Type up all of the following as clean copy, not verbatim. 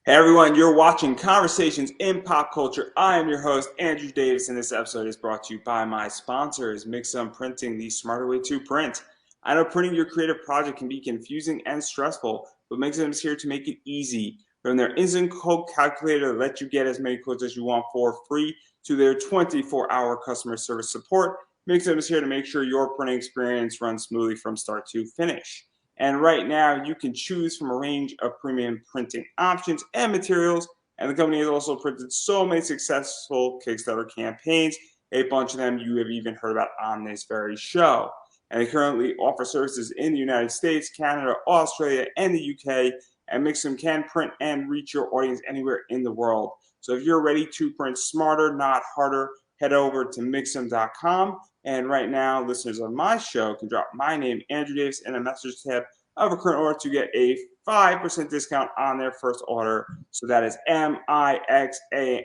Hey everyone, you're watching Conversations in Pop Culture. I am your host, Andrew Davis, and this episode is brought to you by my sponsors, Mixum Printing, the smarter way to print. I know printing your creative project can be confusing and stressful, but Mixum is here to make it easy. From their instant quote calculator that lets you get as many quotes as you want for free to their 24-hour customer service support, Mixum is here to make sure your printing experience runs smoothly from start to finish. And right now, you can choose from a range of premium printing options and materials. And the company has also printed so many successful Kickstarter campaigns. A bunch of them you have even heard about on this very show. And they currently offer services in the United States, Canada, Australia, and the UK. And Mixum can print and reach your audience anywhere in the world. So if you're ready to print smarter, not harder, head over to Mixum.com. And right now, listeners of my show can drop my name, Andrew Davis, in a message tab of a current order to get a 5% discount on their first order. So that is Mixam.com.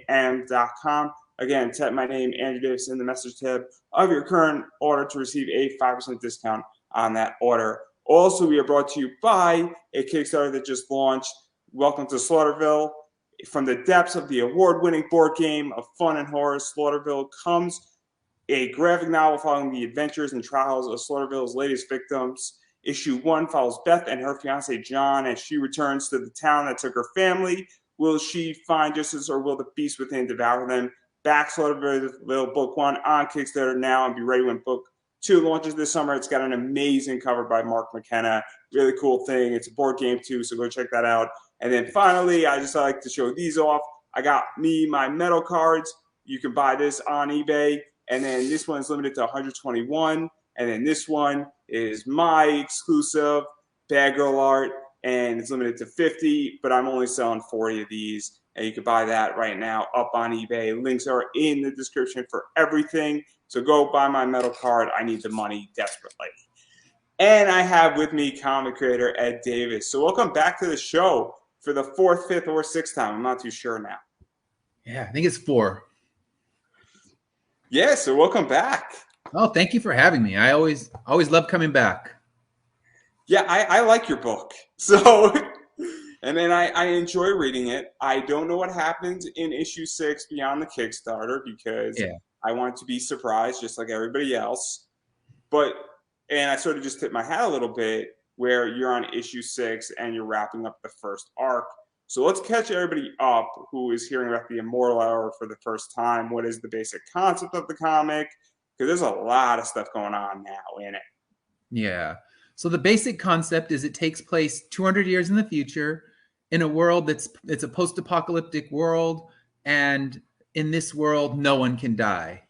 Again, type my name, Andrew Davis, in the message tab of your current order to receive a 5% discount on that order. Also, we are brought to you by a Kickstarter that just launched. Welcome to Slaughterville. From the depths of the award-winning board game of fun and horror, Slaughterville comes a graphic novel following the adventures and trials of Slaughterville's latest victims. Issue 1 follows Beth and her fiance John as she returns to the town that took her family. Will she find justice or will the beast within devour them? Back Slaughterville Book 1 on Kickstarter now and be ready when Book 2 launches this summer. It's got an amazing cover by Mark McKenna. Really cool thing. It's a board game too, so go check that out. And then finally, I just like to show these off. I got my metal cards. You can buy this on eBay. And then this one's limited to 121. And then this one is my exclusive Bad Girl art. And it's limited to 50, but I'm only selling 40 of these. And you can buy that right now up on eBay. Links are in the description for everything. So go buy my metal card. I need the money desperately. And I have with me comic creator Ed Davis. So welcome back to the show for the 4th, 5th, or 6th time. I'm not too sure now. Yeah, I think it's 4. Yeah, so welcome back. Oh, thank you for having me. I always love coming back. Yeah, I like your book. So, and then I enjoy reading it. I don't know what happens in issue 6 beyond the Kickstarter because I want to be surprised just like everybody else. And I sort of just tip my hat a little bit where you're on issue 6 and you're wrapping up the first arc. So let's catch everybody up who is hearing about the Immortal Era for the first time. What is the basic concept of the comic? Because there's a lot of stuff going on now in it. Yeah. So the basic concept is it takes place 200 years in the future in a world it's a post-apocalyptic world. And in this world, no one can die.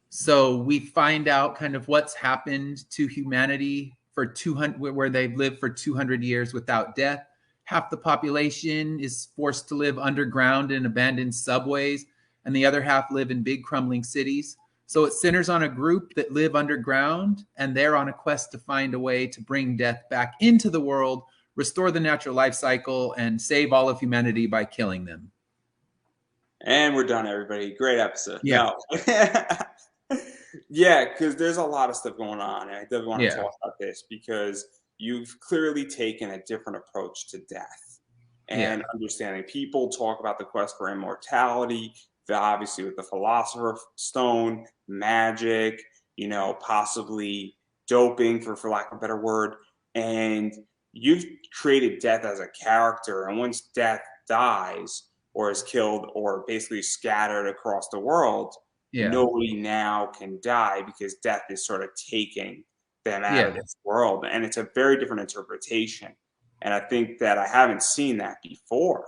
So we find out kind of what's happened to humanity for 200, where they've lived for 200 years without death. Half the population is forced to live underground in abandoned subways, and the other half live in big crumbling cities. So it centers on a group that live underground, and they're on a quest to find a way to bring death back into the world, restore the natural life cycle, and save all of humanity by killing them. And we're done, everybody. Great episode. Yeah. No. Yeah, because there's a lot of stuff going on, and I definitely want to talk about this because you've clearly taken a different approach to death and understanding. People talk about the quest for immortality, obviously with the Philosopher's Stone, magic, possibly doping for lack of a better word. And you've created death as a character. And once death dies or is killed or basically scattered across the world, nobody now can die because death is sort of taking them out of this world. And it's a very different interpretation. And I think that I haven't seen that before.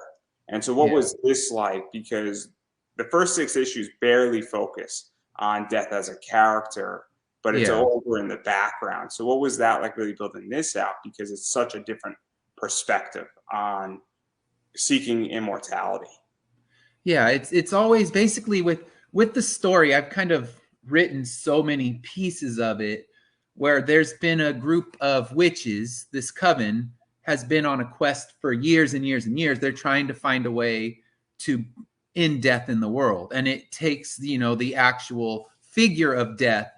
And so what was this like? Because the first 6 issues barely focus on death as a character, but it's over in the background. So what was that like really building this out? Because it's such a different perspective on seeking immortality. Yeah, it's always basically with the story, I've kind of written so many pieces of it where there's been a group of witches. This coven has been on a quest for years and years and years. They're trying to find a way to end death in the world. And it takes, the actual figure of death.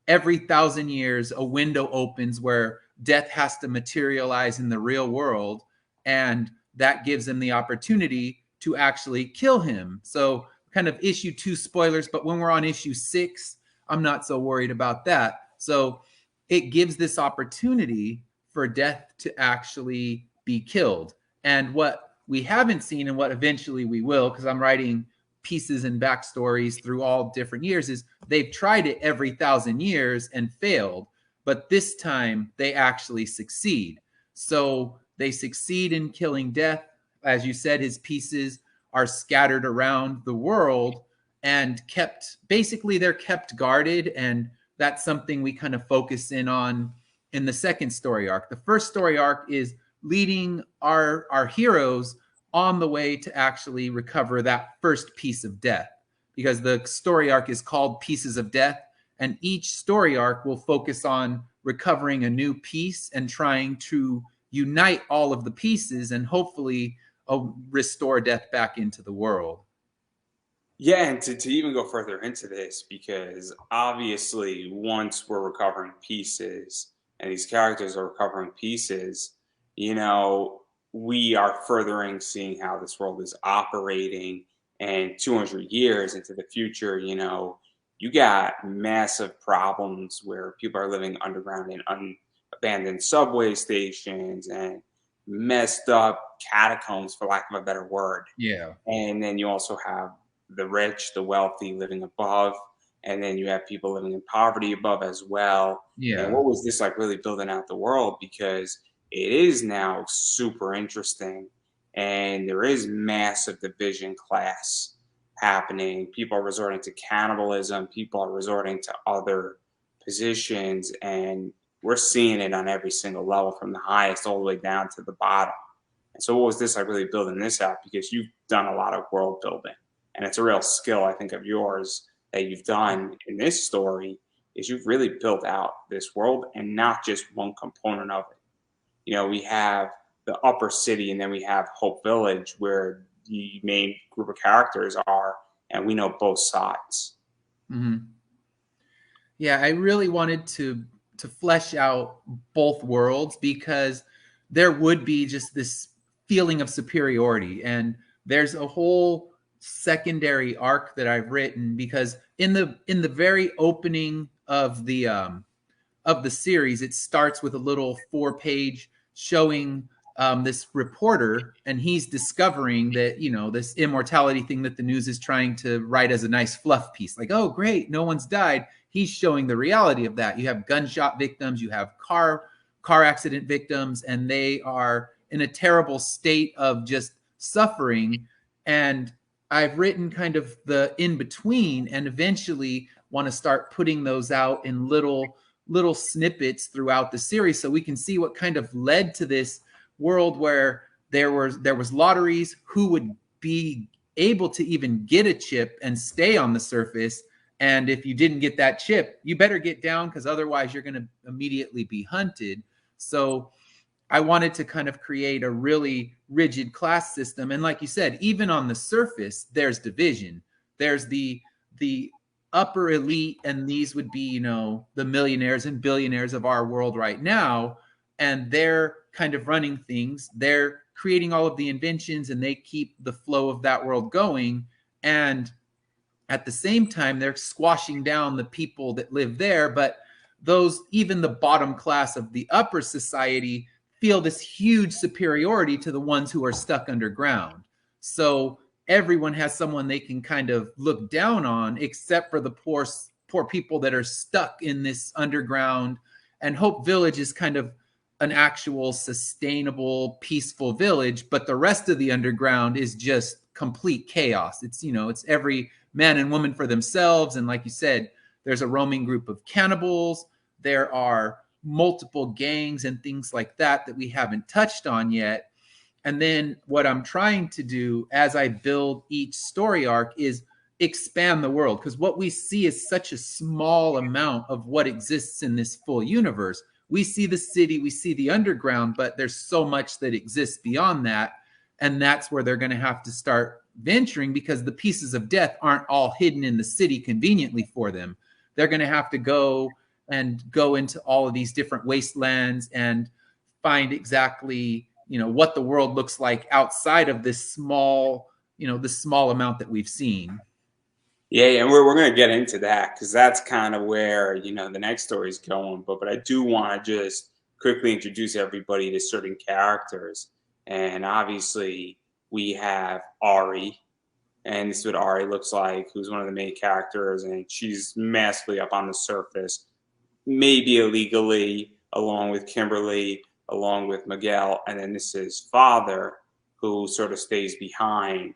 Every 1,000 years, a window opens where death has to materialize in the real world. And that gives them the opportunity to actually kill him. So kind of issue 2 spoilers, but when we're on issue 6, I'm not so worried about that. So it gives this opportunity for Death to actually be killed. And what we haven't seen and what eventually we will, because I'm writing pieces and backstories through all different years, is they've tried it every 1,000 years and failed, but this time they actually succeed. So they succeed in killing Death. As you said, his pieces are scattered around the world and kept, basically they're kept guarded, and that's something we kind of focus in on in the second story arc. The first story arc is leading our heroes on the way to actually recover that first piece of Death, because the story arc is called Pieces of Death, and each story arc will focus on recovering a new piece and trying to unite all of the pieces and hopefully restore Death back into the world. Yeah, and to even go further into this, because obviously once we're recovering pieces and these characters are recovering pieces, you know, we are furthering seeing how this world is operating. And 200 years into the future, you know, you got massive problems where people are living underground in abandoned subway stations and messed up catacombs, for lack of a better word. Yeah. And then you also have the rich, the wealthy living above, and then you have people living in poverty above as well. And Yeah. what was this like really building out the world? Because it is now super interesting, and there is massive division class happening. People are resorting to cannibalism, people are resorting to other positions, and we're seeing it on every single level from the highest all the way down to the bottom. And so, what was this like really building this out? Because you've done a lot of world building, and it's a real skill I think of yours that you've done in this story. Is you've really built out this world and not just one component of it. You know, we have the upper city, and then we have Hope Village, where the main group of characters are, and we know both sides. Mm-hmm. Yeah, I really wanted to flesh out both worlds, because there would be just this feeling of superiority, and there's a whole secondary arc that I've written, because in the very opening of the series, it starts with a little 4-page showing this reporter, and he's discovering that, you know, this immortality thing that the news is trying to write as a nice fluff piece, like, oh great, no one's died. He's showing the reality of that. You have gunshot victims, you have car accident victims, and they are in a terrible state of just suffering. And I've written kind of the in between, and eventually want to start putting those out in little snippets throughout the series, so we can see what kind of led to this world where there was lotteries, who would be able to even get a chip and stay on the surface. And if you didn't get that chip, you better get down, because otherwise you're going to immediately be hunted. So I wanted to kind of create a really rigid class system. And like you said, even on the surface, there's division. There's the upper elite, and these would be, you know, the millionaires and billionaires of our world right now, and they're kind of running things. They're creating all of the inventions, and they keep the flow of that world going. And at the same time, they're squashing down the people that live there. But those, even the bottom class of the upper society, feel this huge superiority to the ones who are stuck underground. So everyone has someone they can kind of look down on, except for the poor people that are stuck in this underground. And Hope Village is kind of an actual sustainable, peaceful village, but the rest of the underground is just complete chaos. It's, you know, it's every man and woman for themselves. And like you said, there's a roaming group of cannibals. There are multiple gangs and things like that that we haven't touched on yet. And then what I'm trying to do as I build each story arc is expand the world, because what we see is such a small amount of what exists in this full universe. We see the city, we see the underground, but there's so much that exists beyond that. And that's where they're going to have to start venturing, because the pieces of Death aren't all hidden in the city conveniently for them. They're going to have to go into all of these different wastelands and find exactly, you know, what the world looks like outside of this small the small amount that we've seen. Yeah, and we're going to get into that because that's kind of where the next story is going. But I do want to just quickly introduce everybody to certain characters, and obviously we have Ari, and this is what Ari looks like, who's one of the main characters, and she's massively up on the surface, maybe illegally, along with Kimberly, along with Miguel, and then this is father, who sort of stays behind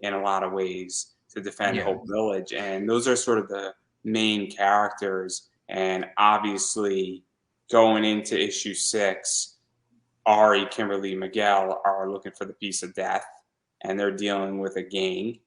in a lot of ways to defend Yeah. Hope Village. And those are sort of the main characters. And obviously, going into issue 6, Ari, Kimberly, Miguel are looking for the piece of Death, and they're dealing with a gang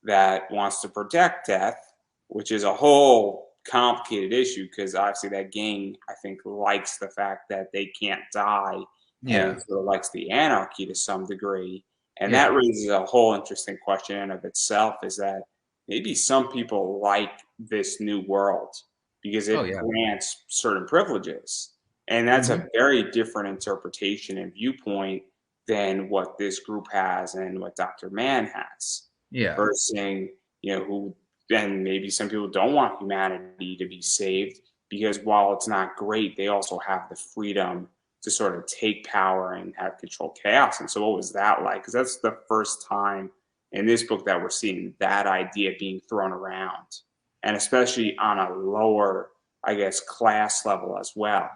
that wants to protect Death, which is a whole complicated issue because obviously that gang, I think, likes the fact that they can't die Yeah. and sort of likes the anarchy to some degree. And Yeah. that raises a whole interesting question in of itself, is that maybe some people like this new world because Oh it yeah. grants certain privileges. And that's a very different interpretation and viewpoint than what this group has and what Dr. Mann has. Yeah. Person, who then maybe some people don't want humanity to be saved because while it's not great, they also have the freedom to sort of take power and have control chaos. And so what was that like? Because that's the first time in this book that we're seeing that idea being thrown around. And especially on a lower, I guess, class level as well.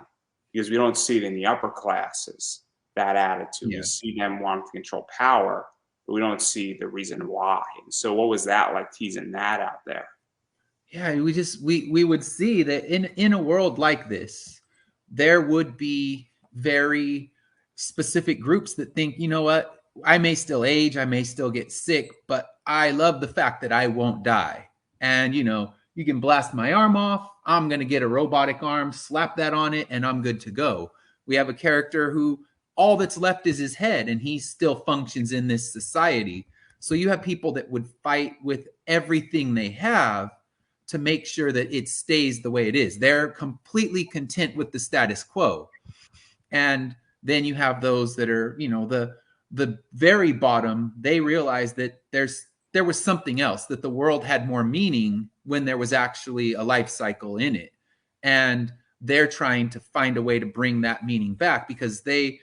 Because we don't see it in the upper classes, that attitude. Yeah. We see them wanting to control power, but we don't see the reason why. And so what was that like, teasing that out there? Yeah, we would see that in a world like this, there would be very specific groups that think, you know what, I may still age, I may still get sick, but I love the fact that I won't die. And you can blast my arm off, I'm going to get a robotic arm, slap that on it, and I'm good to go. We have a character who all that's left is his head, and he still functions in this society. So you have people that would fight with everything they have to make sure that it stays the way it is. They're completely content with the status quo. And then you have those that are, the very bottom, they realize that there was something else, that the world had more meaning when there was actually a life cycle in it. And they're trying to find a way to bring that meaning back because the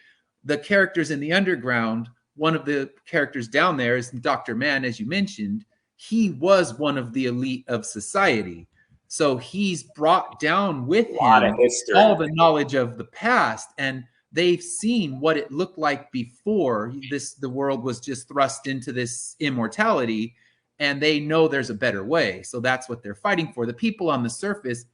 characters in the underground, one of the characters down there is Dr. Mann, as you mentioned. He was one of the elite of society. So he's brought down with him all the knowledge of the past, and they've seen what it looked like before the world was just thrust into this immortality, and they know there's a better way. So that's what they're fighting for. The people on the surface,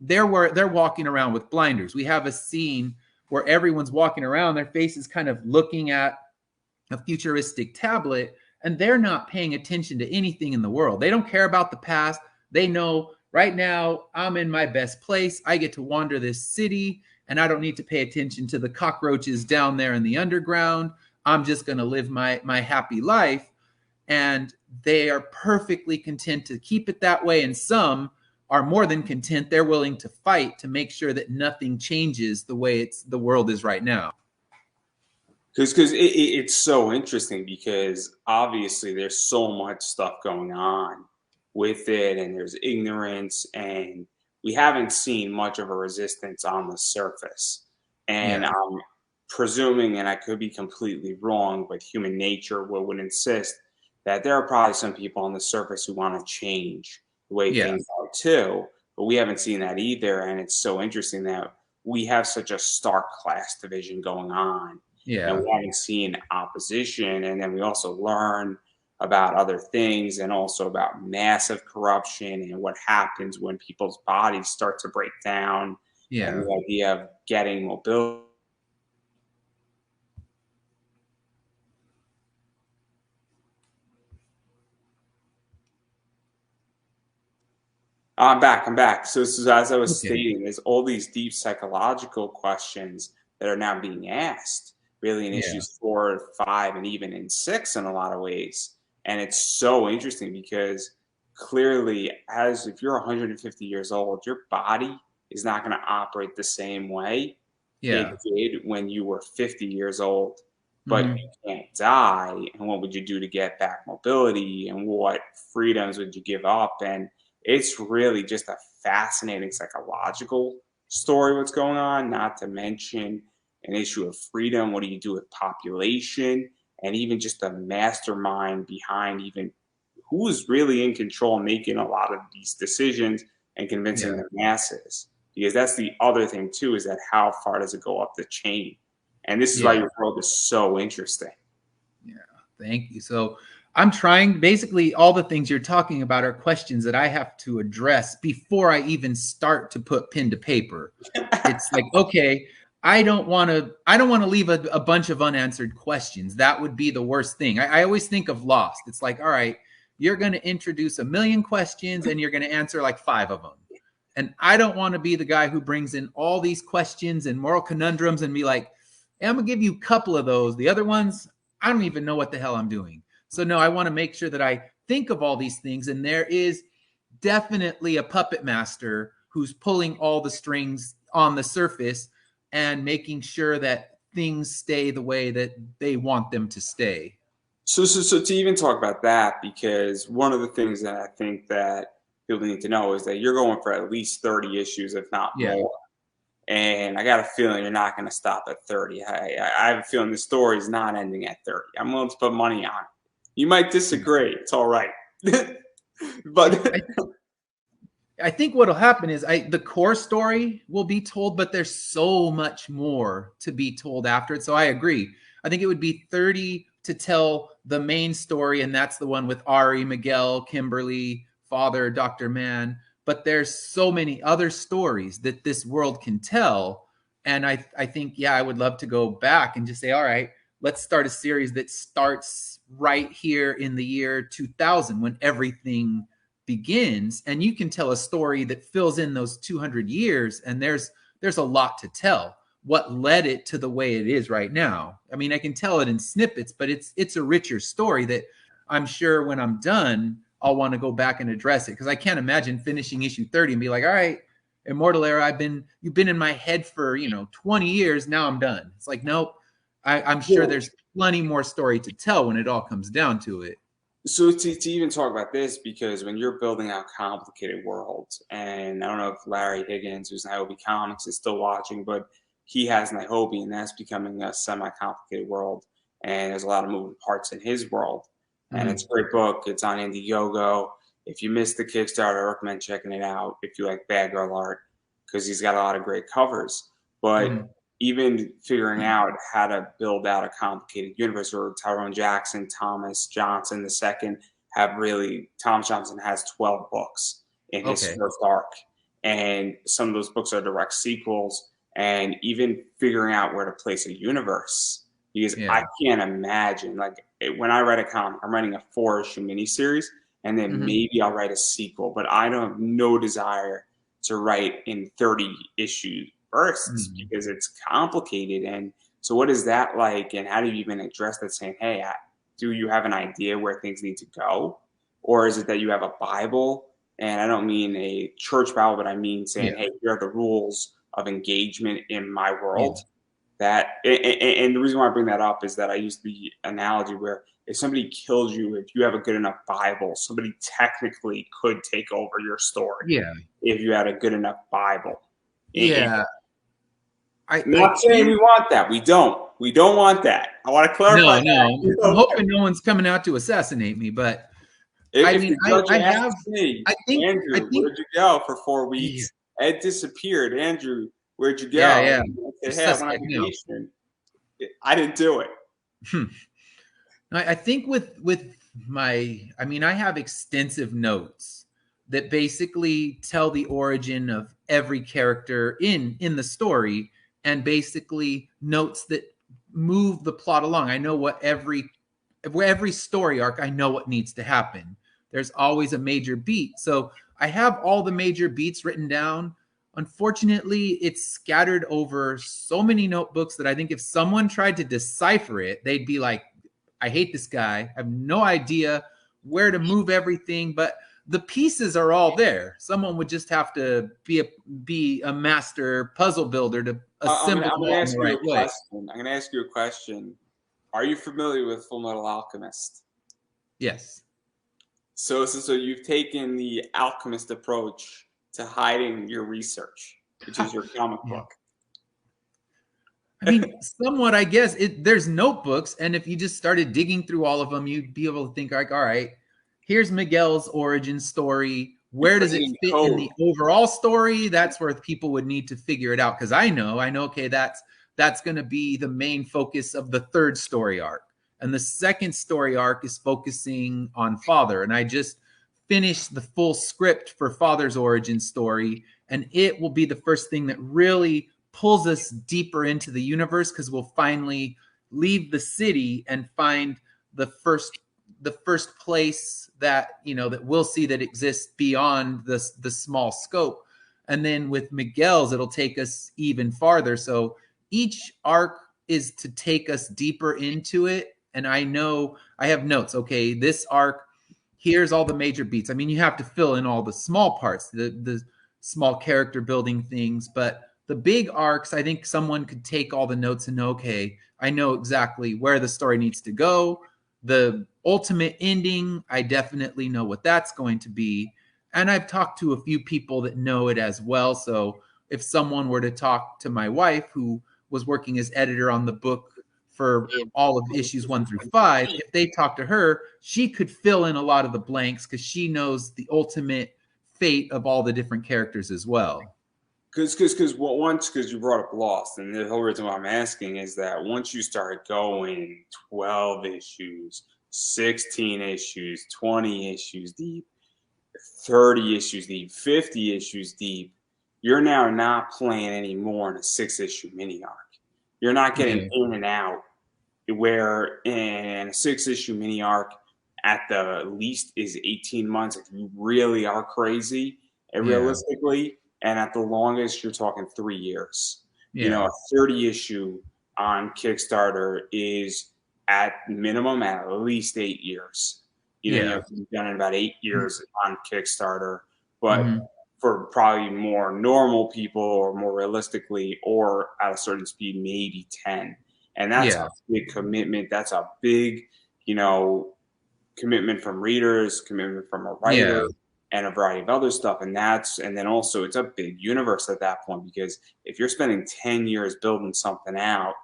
they're walking around with blinders. We have a scene where everyone's walking around, their faces kind of looking at a futuristic tablet, and they're not paying attention to anything in the world. They don't care about the past. They know right now I'm in my best place. I get to wander this city, and I don't need to pay attention to the cockroaches down there in the underground. I'm just going to live my happy life. And they are perfectly content to keep it that way. And some are more than content. They're willing to fight to make sure that nothing changes the way the world is right now. Because it's so interesting because obviously there's so much stuff going on with it, and there's ignorance, and we haven't seen much of a resistance on the surface. And Yeah. I'm presuming, and I could be completely wrong, but human nature would insist that there are probably some people on the surface who want to change the way Yeah. things are too. But we haven't seen that either. And it's so interesting that we have such a stark class division going on. And Yeah. we haven't seen opposition. And then we also learn about other things and also about massive corruption and what happens when people's bodies start to break down, and Yeah. the idea of getting mobility. I'm back. I'm back. So, as I was Okay. stating, there's all these deep psychological questions that are now being asked, really, in Yeah. issues 4, 5, and even in 6 in a lot of ways. And it's so interesting because clearly, as if you're 150 years old, your body is not going to operate the same way it Yeah. did when you were 50 years old. but Hmm. you can't die. And what would you do to get back mobility? And what freedoms would you give up? And it's really just a fascinating psychological story, what's going on, not to mention an issue of freedom. What do you do with population? And even just the mastermind behind even who's really in control making a lot of these decisions and convincing Yeah. the masses. Because that's the other thing too, is that how far does it go up the chain? And this is why Yeah. your world is so interesting. Yeah. Thank you. So I'm trying, basically all the things you're talking about are questions that I have to address before I even start to put pen to paper. It's like, okay, I don't want to leave a bunch of unanswered questions. That would be the worst thing. I always think of Lost. It's like, all right, you're going to introduce a million questions and you're going to answer like 5 of them. And I don't want to be the guy who brings in all these questions and moral conundrums and be like, hey, I'm going to give you a couple of those. The other ones, I don't even know what the hell I'm doing. So no, I want to make sure that I think of all these things. And there is definitely a puppet master who's pulling all the strings on the surface and making sure that things stay the way that they want them to stay. So to even talk about that, because one of the things that I think that people need to know is that you're going for at least 30 issues, if not Yeah. more. And I got a feeling you're not going to stop at 30. I have a feeling the story is not ending at 30. I'm willing to put money on it. You might disagree. It's all right. But I, I think what'll happen is the core story will be told, but there's so much more to be told after it. So I agree. I think it would be 30 to tell the main story, and that's the one with Ari, Miguel, Kimberly, Father, Dr. Mann. But there's so many other stories that this world can tell. And I think, yeah, I would love to go back and just say, all right, let's start a series that starts right here in the year 2000 when everything begins, and you can tell a story that fills in those 200 years, and there's a lot to tell. What led it to the way it is right now? I mean, I can tell it in snippets, but it's a richer story that I'm sure when I'm done I'll want to go back and address it, because I can't imagine finishing issue 30 and be like, all right, Immortal Era, you've been in my head for 20 years, now I'm done. It's like, nope. I'm sure there's plenty more story to tell when it all comes down to it. so to even talk about this, because when you're building out complicated worlds, and I don't know if Larry Higgins, who's Niobe Comics, is still watching, but he has Niobe, and that's becoming a semi-complicated world, and there's a lot of moving parts in his world. And it's a Mm-hmm. great book. It's on Indiegogo. If you missed the Kickstarter, I recommend checking it out if you like Bad Girl art, because he's got a lot of great covers. But Mm-hmm. even figuring out how to build out a complicated universe, or Tyrone Jackson, Thomas Johnson II have really, Thomas Johnson has 12 books in his Okay. first arc. And some of those books are direct sequels, and even figuring out where to place a universe. Because I Yeah. can't imagine, like, when I write a comic, I'm writing a 4-issue miniseries, and then Mm-hmm. maybe I'll write a sequel, but I don't have no desire to write in 30 issue bursts Mm-hmm. because it's complicated. And so, what is that like? And how do you even address that? Saying, hey, do you have an idea where things need to go? Or is it that you have a Bible? And I don't mean a church Bible, but I mean saying, Yeah. hey, here are the rules of engagement in my Yeah. world. And the reason why I bring that up is that I use the analogy where if somebody kills you, if you have a good enough Bible, somebody technically could take over your story Yeah. if you had a good enough Bible. Yeah. I'm I not saying we can't. want that. We don't. We don't want that. I want to clarify No, that. no. I'm hoping no one's coming out to assassinate me, but I If mean, the judge I have. asks me, I Andrew, think. where'd you go for four Yeah. weeks? Ed disappeared. Andrew, where'd you Yeah. go? Yeah. I You're said, hey, I went on suspect now. vacation. I didn't do it. Hmm. I think with my, I mean, I have extensive notes that basically tell the origin of every character in the story, and basically notes that move the plot along. I know what every story arc, I know what needs to happen. There's always a major beat. So I have all the major beats written down. Unfortunately, it's scattered over so many notebooks that I think if someone tried to decipher it, they'd be like, I hate this guy. I have no idea where to move everything, but the pieces are all there. Someone would just have to be a master puzzle builder to I'm assemble gonna them all in ask the you right a way. question. I'm gonna ask you a question. Are you familiar with Full Metal Alchemist? Yes. So you've taken the alchemist approach to hiding your research, which is your comic Yeah. book. I mean, somewhat, I guess. There's notebooks, and if you just started digging through all of them, you'd be able to think like, all right, here's Miguel's origin story. You Where put does it it in fit in code. the overall story? That's where people would need to figure it out. Because I know, okay, that's going to be the main focus of the third story arc, and the second story arc is focusing on Father. And I just finished the full script for Father's origin story, and it will be the first thing that really pulls us deeper into the universe, because we'll finally leave the city and find the first place that that we'll see that exists beyond the small scope. And then with Miguel's, it'll take us even farther. So each arc is to take us deeper into it. And I know I have notes. Okay, this arc, here's all the major beats. I mean, you have to fill in all the small parts, the small character building things, but the big arcs, I think someone could take all the notes and know, okay, I know exactly where the story needs to go. The ultimate ending, I definitely know what that's going to be. And I've talked to a few people that know it as well. So if someone were to talk to my wife, who was working as editor on the book for all of issues 1 through 5, if they talk to her, she could fill in a lot of the blanks because she knows the ultimate fate of all the different characters as well. Because you brought up Lost, and the whole reason why I'm asking is that once you start going 12 issues, 16 issues, 20 issues deep, 30 issues deep, 50 issues deep, you're now not playing anymore in a 6-issue mini arc. You're not getting Yeah. in and out, where in a 6-issue mini arc at the least is 18 months if you really are crazy and Yeah. realistically, and at the longest you're talking 3 years. A Yeah. 30 issue on Kickstarter is at minimum at least 8 years. Yeah. You've done it about 8 years on Kickstarter, but Mhm. for probably more normal people or more realistically or at a certain speed, maybe 10. And that's a Yeah. big commitment. That's a big, you know, commitment from readers, commitment from a writer, Yeah. and a variety of other stuff. And then also it's a big universe at that point, because if you're spending 10 years building something out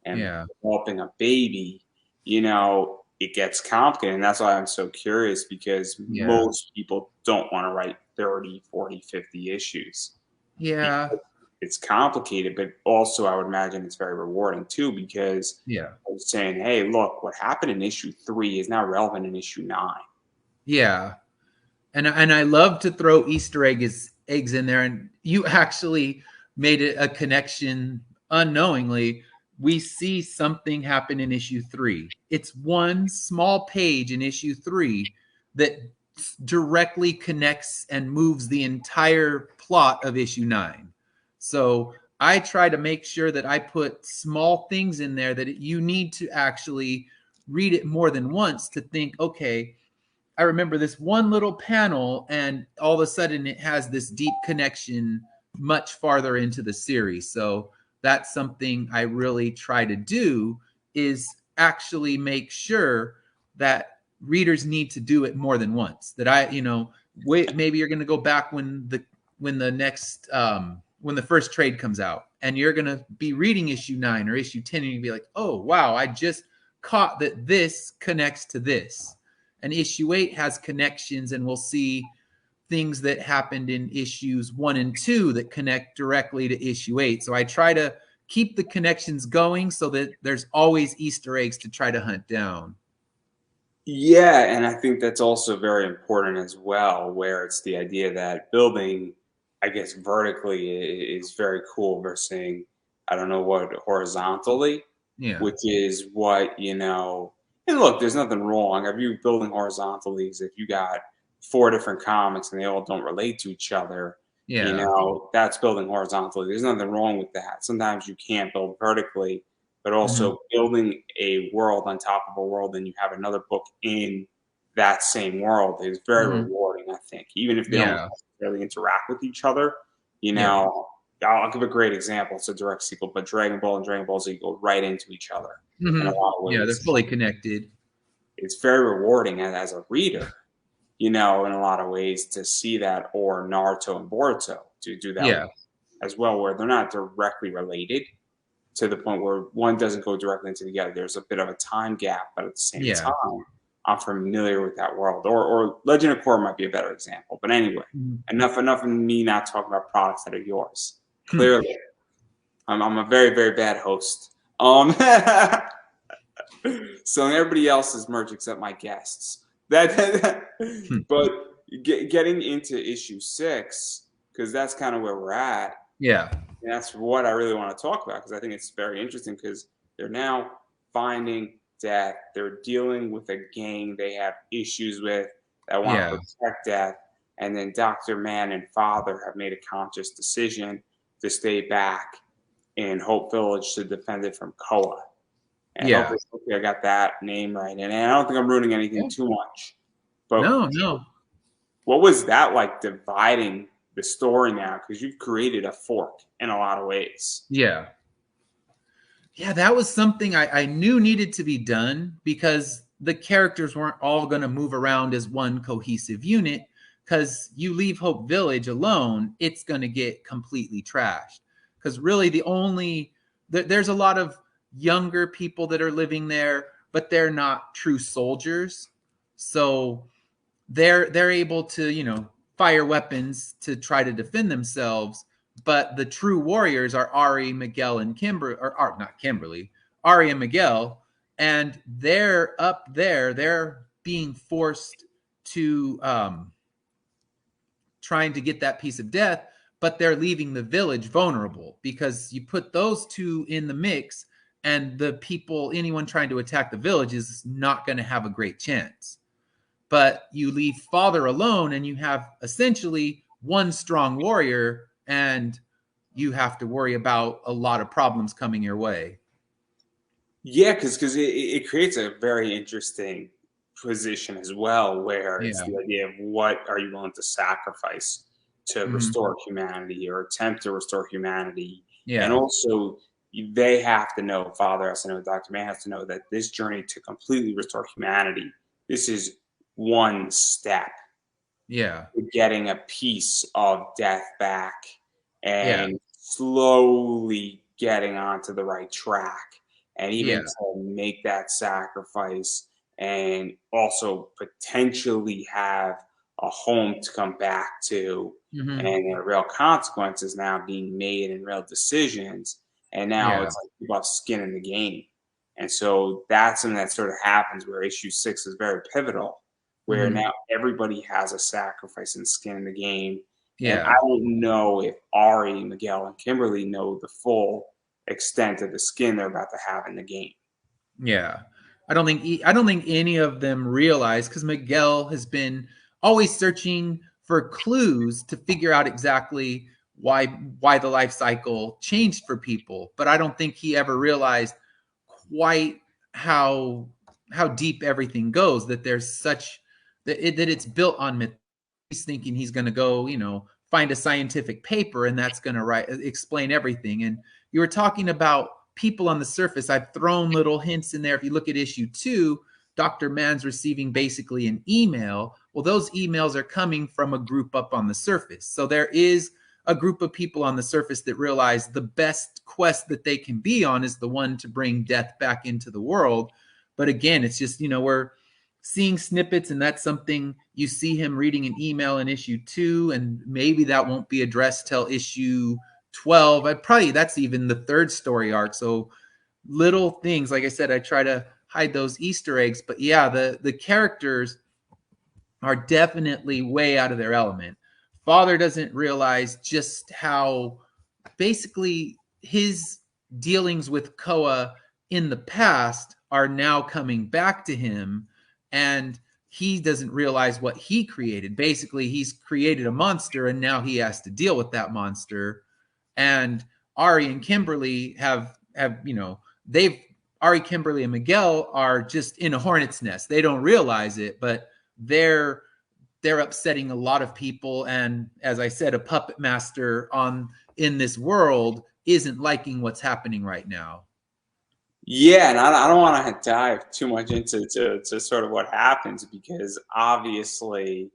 and Yeah. developing a baby, it gets complicated. And that's why I'm so curious, because Yeah. most people don't want to write 30, 40, 50 issues. Yeah. It's complicated, but also I would imagine it's very rewarding too, because Yeah. I was saying, hey, look, what happened in issue 3 is now relevant in issue 9. Yeah. And I love to throw Easter eggs in there. And you actually made it a connection unknowingly. We see something happen in issue 3. It's one small page in issue 3 that directly connects and moves the entire plot of issue 9. So I try to make sure that I put small things in there that you need to actually read it more than once to think, okay, I remember this one little panel, and all of a sudden it has this deep connection much farther into the series. So that's something I really try to do, is actually make sure that readers need to do it more than once. That wait, maybe you're going to go back when the next when the first trade comes out, and you're going to be reading issue 9 or issue 10, and you'll be like, oh wow, I just caught that this connects to this. And issue 8 has connections, and we'll see things that happened in issues 1 and 2 that connect directly to issue 8. So I try to keep the connections going so that there's always Easter eggs to try to hunt down. Yeah, and I think that's also very important as well, where it's the idea that building, I guess, vertically is very cool versus, I don't know what, horizontally, Yeah. which is what. And look, there's nothing wrong. If you building horizontally, is if you got 4 different comics and they all don't relate to each other, Yeah. that's building horizontally. There's nothing wrong with that. Sometimes you can't build vertically, but Mhm. also building a world on top of a world, and you have another book in that same world is very Mhm. rewarding, I think. Even if they don't Yeah. necessarily interact with each other, you Yeah. know, I'll give a great example. It's a direct sequel, but Dragon Ball and Dragon Ball Z go right into each other in a lot of Yeah, they're ways. fully connected. It's very rewarding as a reader, in a lot of ways to see that, or Naruto and Boruto to do that Yeah, as well, where they're not directly related to the point where one doesn't go directly into the other. There's a bit of a time gap, but at the same yeah. time, I'm familiar with that world. Or Legend of Korra might be a better example. But anyway, enough of me not talking about products that are yours. Clearly, I'm a very, very bad host. Selling everybody else's merch except my guests. But getting into issue 6, because that's kind of where we're at. Yeah. And that's what I really want to talk about, because I think it's very interesting, because they're now finding Death. They're dealing with a gang they have issues with that want to protect Death. And then Dr. Man and Father have made a conscious decision to stay back in Hope Village to defend it from Koa. And hopefully I got that name right. And I don't think I'm ruining anything too much. But No. what was that like, dividing the story now? Because you've created a fork in a lot of ways. Yeah, that was something I knew needed to be done, because the characters weren't all going to move around as one cohesive unit. Because you leave Hope Village alone, it's going to get completely trashed. Because really there's a lot of younger people that are living there, but they're not true soldiers. So they're able to, fire weapons to try to defend themselves. But the true warriors are Ari, Miguel, and Kimberly, or not Kimberly, Ari and Miguel. And they're up there. They're being forced to trying to get that piece of Death, but they're leaving the village vulnerable, because you put those two in the mix, and anyone trying to attack the village is not going to have a great chance. But you leave Father alone, and you have essentially one strong warrior, and you have to worry about a lot of problems coming your way. Yeah, because it creates a very interesting position as well, where it's the idea of what are you willing to sacrifice to restore humanity, or attempt to restore humanity. And also, they have to know, Father has to know, Dr. Man has to know, that this journey to completely restore humanity, this is one step to getting a piece of Death back and slowly getting onto the right track, and even to make that sacrifice, and also potentially have a home to come back to, and there are real consequences now being made, and real decisions. And now it's like about skin in the game. And so that's something that sort of happens, where issue 6 is very pivotal, where now everybody has a sacrifice and skin in the game. And I don't know if Ari, Miguel, and Kimberly know the full extent of the skin they're about to have in the game. Yeah. I don't think any of them realize, because Miguel has been always searching for clues to figure out exactly why the life cycle changed for people. But I don't think he ever realized quite how deep everything goes, that there's such that it's built on myth. He's thinking he's going to go, find a scientific paper, and that's going to explain everything. And you were talking about people on the surface. I've thrown little hints in there. If you look at issue 2, Dr. Man's receiving basically an email. Well, those emails are coming from a group up on the surface. So there is a group of people on the surface that realize the best quest that they can be on is the one to bring Death back into the world. But again, it's just, we're seeing snippets, and that's something you see him reading an email in issue 2, and maybe that won't be addressed till issue 12. That's even the 3rd story arc. So little things, like I said, I try to hide those Easter eggs. But the characters are definitely way out of their element. Father doesn't realize just how basically his dealings with Koa in the past are now coming back to him, and he doesn't realize what he created. Basically, he's created a monster, and now he has to deal with that monster. And Ari and Kimberly have Ari, Kimberly, and Miguel are just in a hornet's nest. They don't realize it, but they're upsetting a lot of people. And as I said, a puppet master on in this world isn't liking what's happening right now. Yeah, and I don't want to dive too much into to sort of what happens, because obviously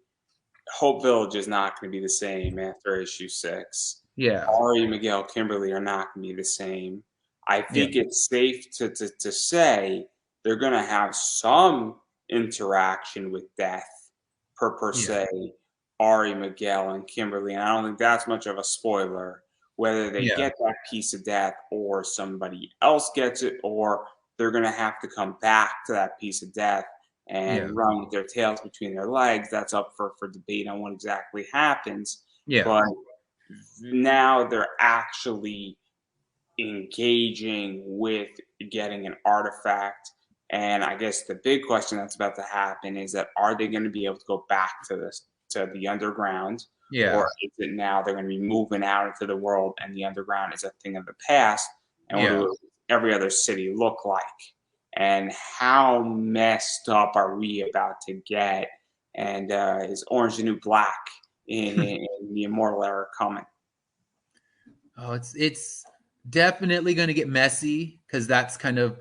Hope Village is not going to be the same after issue 6. Yeah. Ari, Miguel, Kimberly are not going to be the same. I Yeah. think it's safe to say they're going to have some interaction with death per Yeah. se. Ari, Miguel, and Kimberly, and I don't think that's much of a spoiler. Whether they Yeah. get that piece of death or somebody else gets it, or they're going to have to come back to that piece of death Yeah. and run with their tails between their legs. That's up for debate on what exactly happens. Yeah. But now they're actually engaging with getting an artifact. And I guess the big question that's about to happen is that, are they going to be able to go back to the underground? Yeah. Or is it now they're going to be moving out into the world and the underground is a thing of the past? And what Yeah. will every other city look like? And how messed up are we about to get? And is Orange the New Black in the Immortal Era coming? Oh, it's definitely going to get messy, because that's kind of,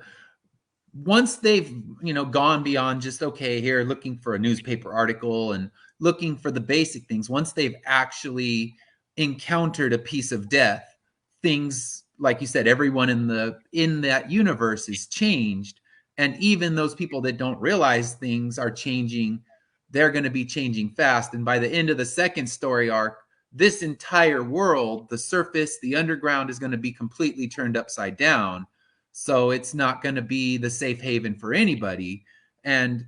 once they've, gone beyond just, okay, here looking for a newspaper article and looking for the basic things, once they've actually encountered a piece of death, things, like you said, everyone in that universe is changed. And even those people that don't realize things are changing, they're going to be changing fast. And by the end of the second story arc, this entire world, the surface, the underground, is going to be completely turned upside down. So it's not going to be the safe haven for anybody. And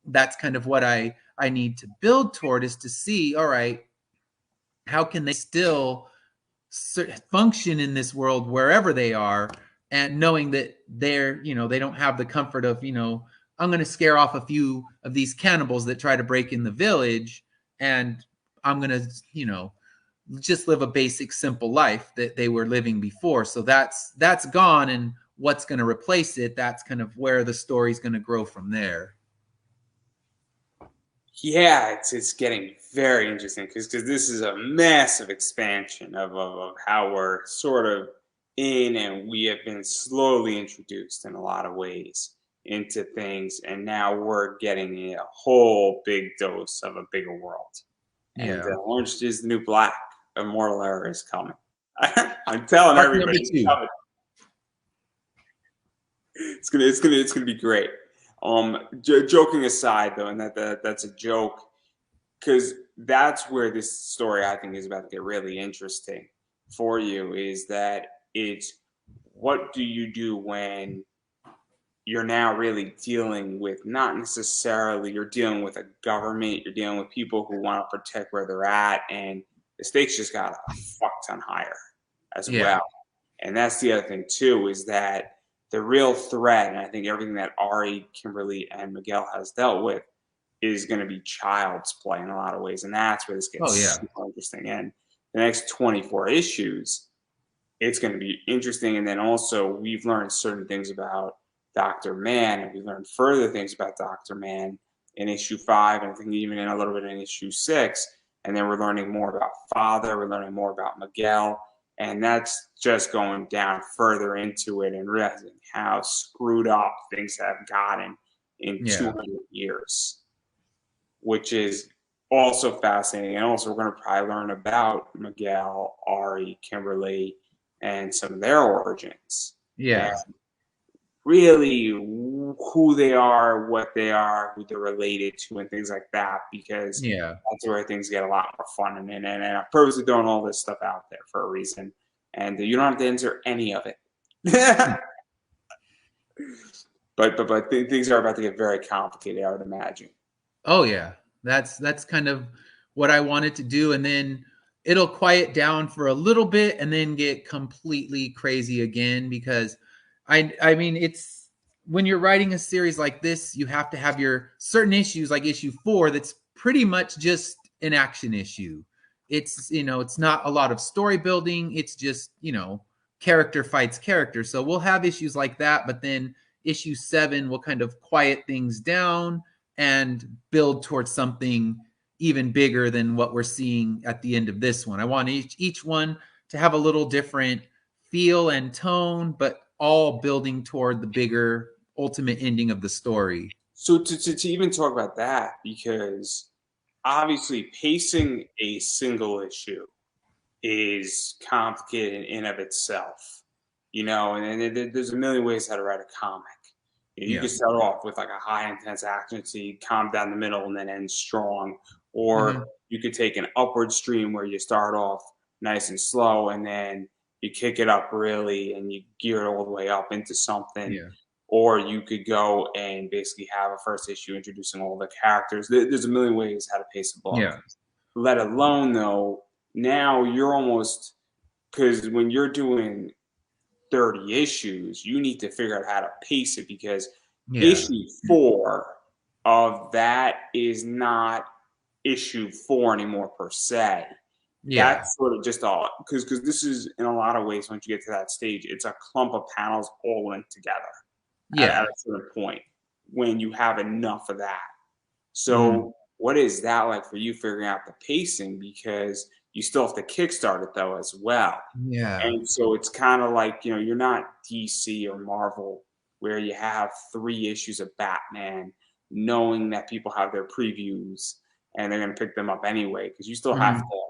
that's kind of what I need to build toward, is to see, all right, how can they still function in this world wherever they are, and knowing that they're, they don't have the comfort of, I'm going to scare off a few of these cannibals that try to break in the village, and I'm going to, just live a basic, simple life that they were living before. So that's gone, and what's going to replace it, that's kind of where the story's going to grow from there. Yeah, it's getting very interesting, because this is a massive expansion of how we're sort of in, and we have been slowly introduced in a lot of ways into things, and now we're getting a whole big dose of a bigger world. And Yeah. Orange is the New Black, Immortal Era is coming. I'm telling Part everybody, number it's 2. coming. It's gonna be great. Joking aside, though, and that's a joke, because that's where this story, I think, is about to get really interesting for you. Is that it's, what do you do when you're now really dealing with, not necessarily you're dealing with a government, you're dealing with people who want to protect where they're at, and the stakes just got a fuck ton higher as well. And that's the other thing too, is that the real threat, and I think everything that Ari, Kimberly, and Miguel has dealt with, is going to be child's play in a lot of ways. And that's where this gets super interesting. And the next 24 issues, it's going to be interesting. And then also, we've learned certain things about Dr. Man, and we learned further things about Dr. Man in issue 5, and I think even in a little bit in issue 6. And then we're learning more about Father, we're learning more about Miguel, and that's just going down further into it and realizing how screwed up things have gotten in 200 years, which is also fascinating. And also, we're going to probably learn about Miguel, Ari, Kimberly, and some of their origins. Yeah. And really who they are, what they are, who they're related to, and things like that, because that's where things get a lot more fun. And I'm purposely throwing all this stuff out there for a reason, and you don't have to answer any of it. but things are about to get very complicated, I would imagine. Oh yeah, that's kind of what I wanted to do, and then it'll quiet down for a little bit and then get completely crazy again, because I mean, it's, when you're writing a series like this, you have to have your certain issues, like issue 4, that's pretty much just an action issue. It's, it's not a lot of story building, it's just, character fights character. So we'll have issues like that, but then issue 7 will kind of quiet things down and build towards something even bigger than what we're seeing at the end of this one. I want each one to have a little different feel and tone, but all building toward the bigger ultimate ending of the story. So to even talk about that, because obviously pacing a single issue is complicated in and of itself, and there's a million ways how to write a comic. You Yeah. could start off with like a high intense action scene, calm down the middle, and then end strong. Or Mhm. you could take an upward stream where you start off nice and slow, and then you kick it up really, and you gear it all the way up into something. Yeah. Or you could go and basically have a first issue introducing all the characters. There's a million ways how to pace a book. Yeah. Let alone though, now you're almost, because when you're doing 30 issues, you need to figure out how to pace it, because Yeah. issue 4 of that is not issue 4 anymore per se. Yeah. That's sort of just all, because this is, in a lot of ways, once you get to that stage, it's a clump of panels all linked together at Yeah. a certain point when you have enough of that. Mhm. So, what is that like for you figuring out the pacing? Because you still have to kickstart it though as well. Yeah. And so it's kind of like, you're not DC or Marvel where you have 3 issues of Batman knowing that people have their previews and they're going to pick them up anyway, because you still have Mhm. to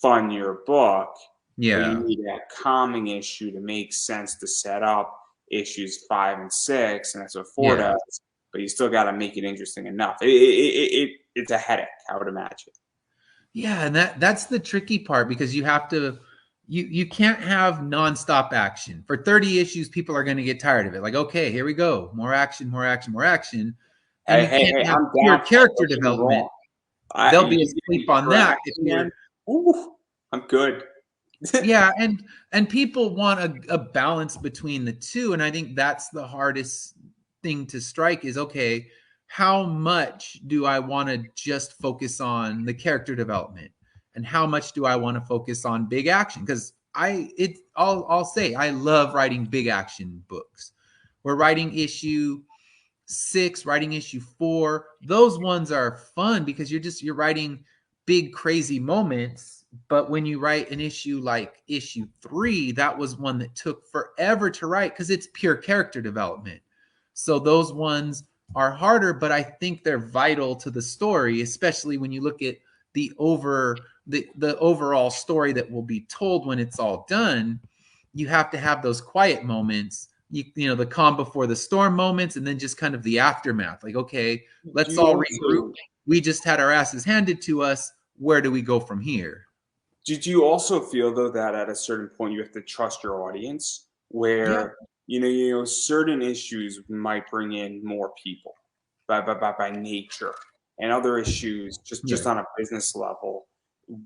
fund your book, but you Yeah. need that calming issue to make sense to set up issues 5 and 6, and that's what 4 Yeah. does. But you still got to make it interesting enough. It's a headache, I would imagine. Yeah, and that's the tricky part, because you have to you can't have nonstop action. For 30 issues, people are going to get tired of it. Like, okay, here we go. More action, more action, more action. And Hey, you hey, can't hey, have I'm pure down for it. character Don't get me development. wrong. They'll You be give me asleep on pure that if action, you're man. Ooh, I'm good. yeah, and people want a balance between the two, and I think that's the hardest thing to strike is, okay, how much do I want to just focus on the character development, and how much do I want to focus on big action? Because I'll say I love writing big action books. We're writing issue 6, writing issue 4. Those ones are fun because you're writing big crazy moments. But when you write an issue like issue 3, that was one that took forever to write because it's pure character development. So those ones are harder, but I think they're vital to the story, especially when you look at the overall story that will be told when it's all done. You have to have those quiet moments, the calm before the storm moments, and then just kind of the aftermath. Like, okay, Do let's you all regroup. also We just had our asses handed to us. Where do we go from here? did you also feel though that at a certain point you have to trust your audience, Yeah. where certain issues might bring in more people by nature, and other issues just Yeah. on a business level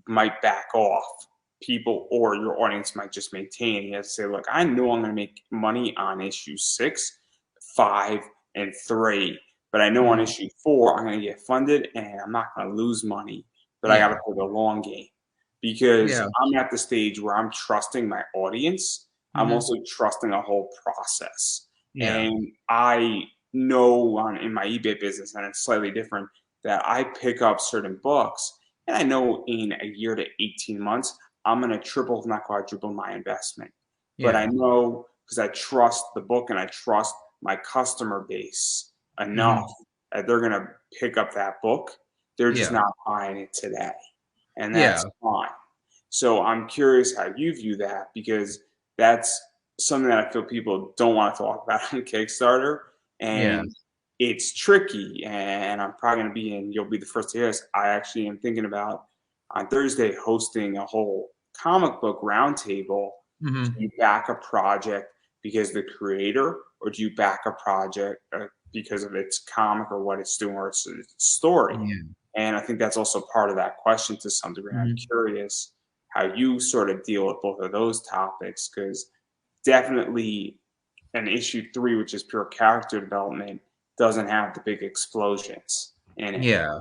might back off people, or your audience might just maintain. You have to say, look, I know I'm going to make money on issue 6, 5, and 3, but I know on Mhm. issue 4 I'm going to get funded and I'm not going to lose money, but I got to Yeah. play the long game, because Yeah. I'm at the stage where I'm trusting my audience. I'm Mhm. also trusting a whole process. Yeah. And I know in my eBay business, and it's slightly different, that I pick up certain books and I know in a year to 18 months, I'm going to triple, if not quadruple my investment. But I Yeah. know, because I trust the book and I trust my customer base enough Mhm. that they're going to pick up that book. They're just Yeah. not buying it today. And that's Yeah. fine. So I'm curious how you view that, because that's something that I feel people don't want to talk about on Kickstarter. Yeah. And it's tricky. And I'm probably going to be in, you'll be the first to hear this. I actually am thinking about on Thursday hosting a whole comic book roundtable. Do Mhm. you back a project because the creator, or do you back a project because of its comic or what it's doing or its story? Yeah. And I think that's also part of that question to some degree. I'm Mhm. curious how you sort of deal with both of those topics, because definitely an issue 3, which is pure character development, doesn't have the big explosions in it. Yeah.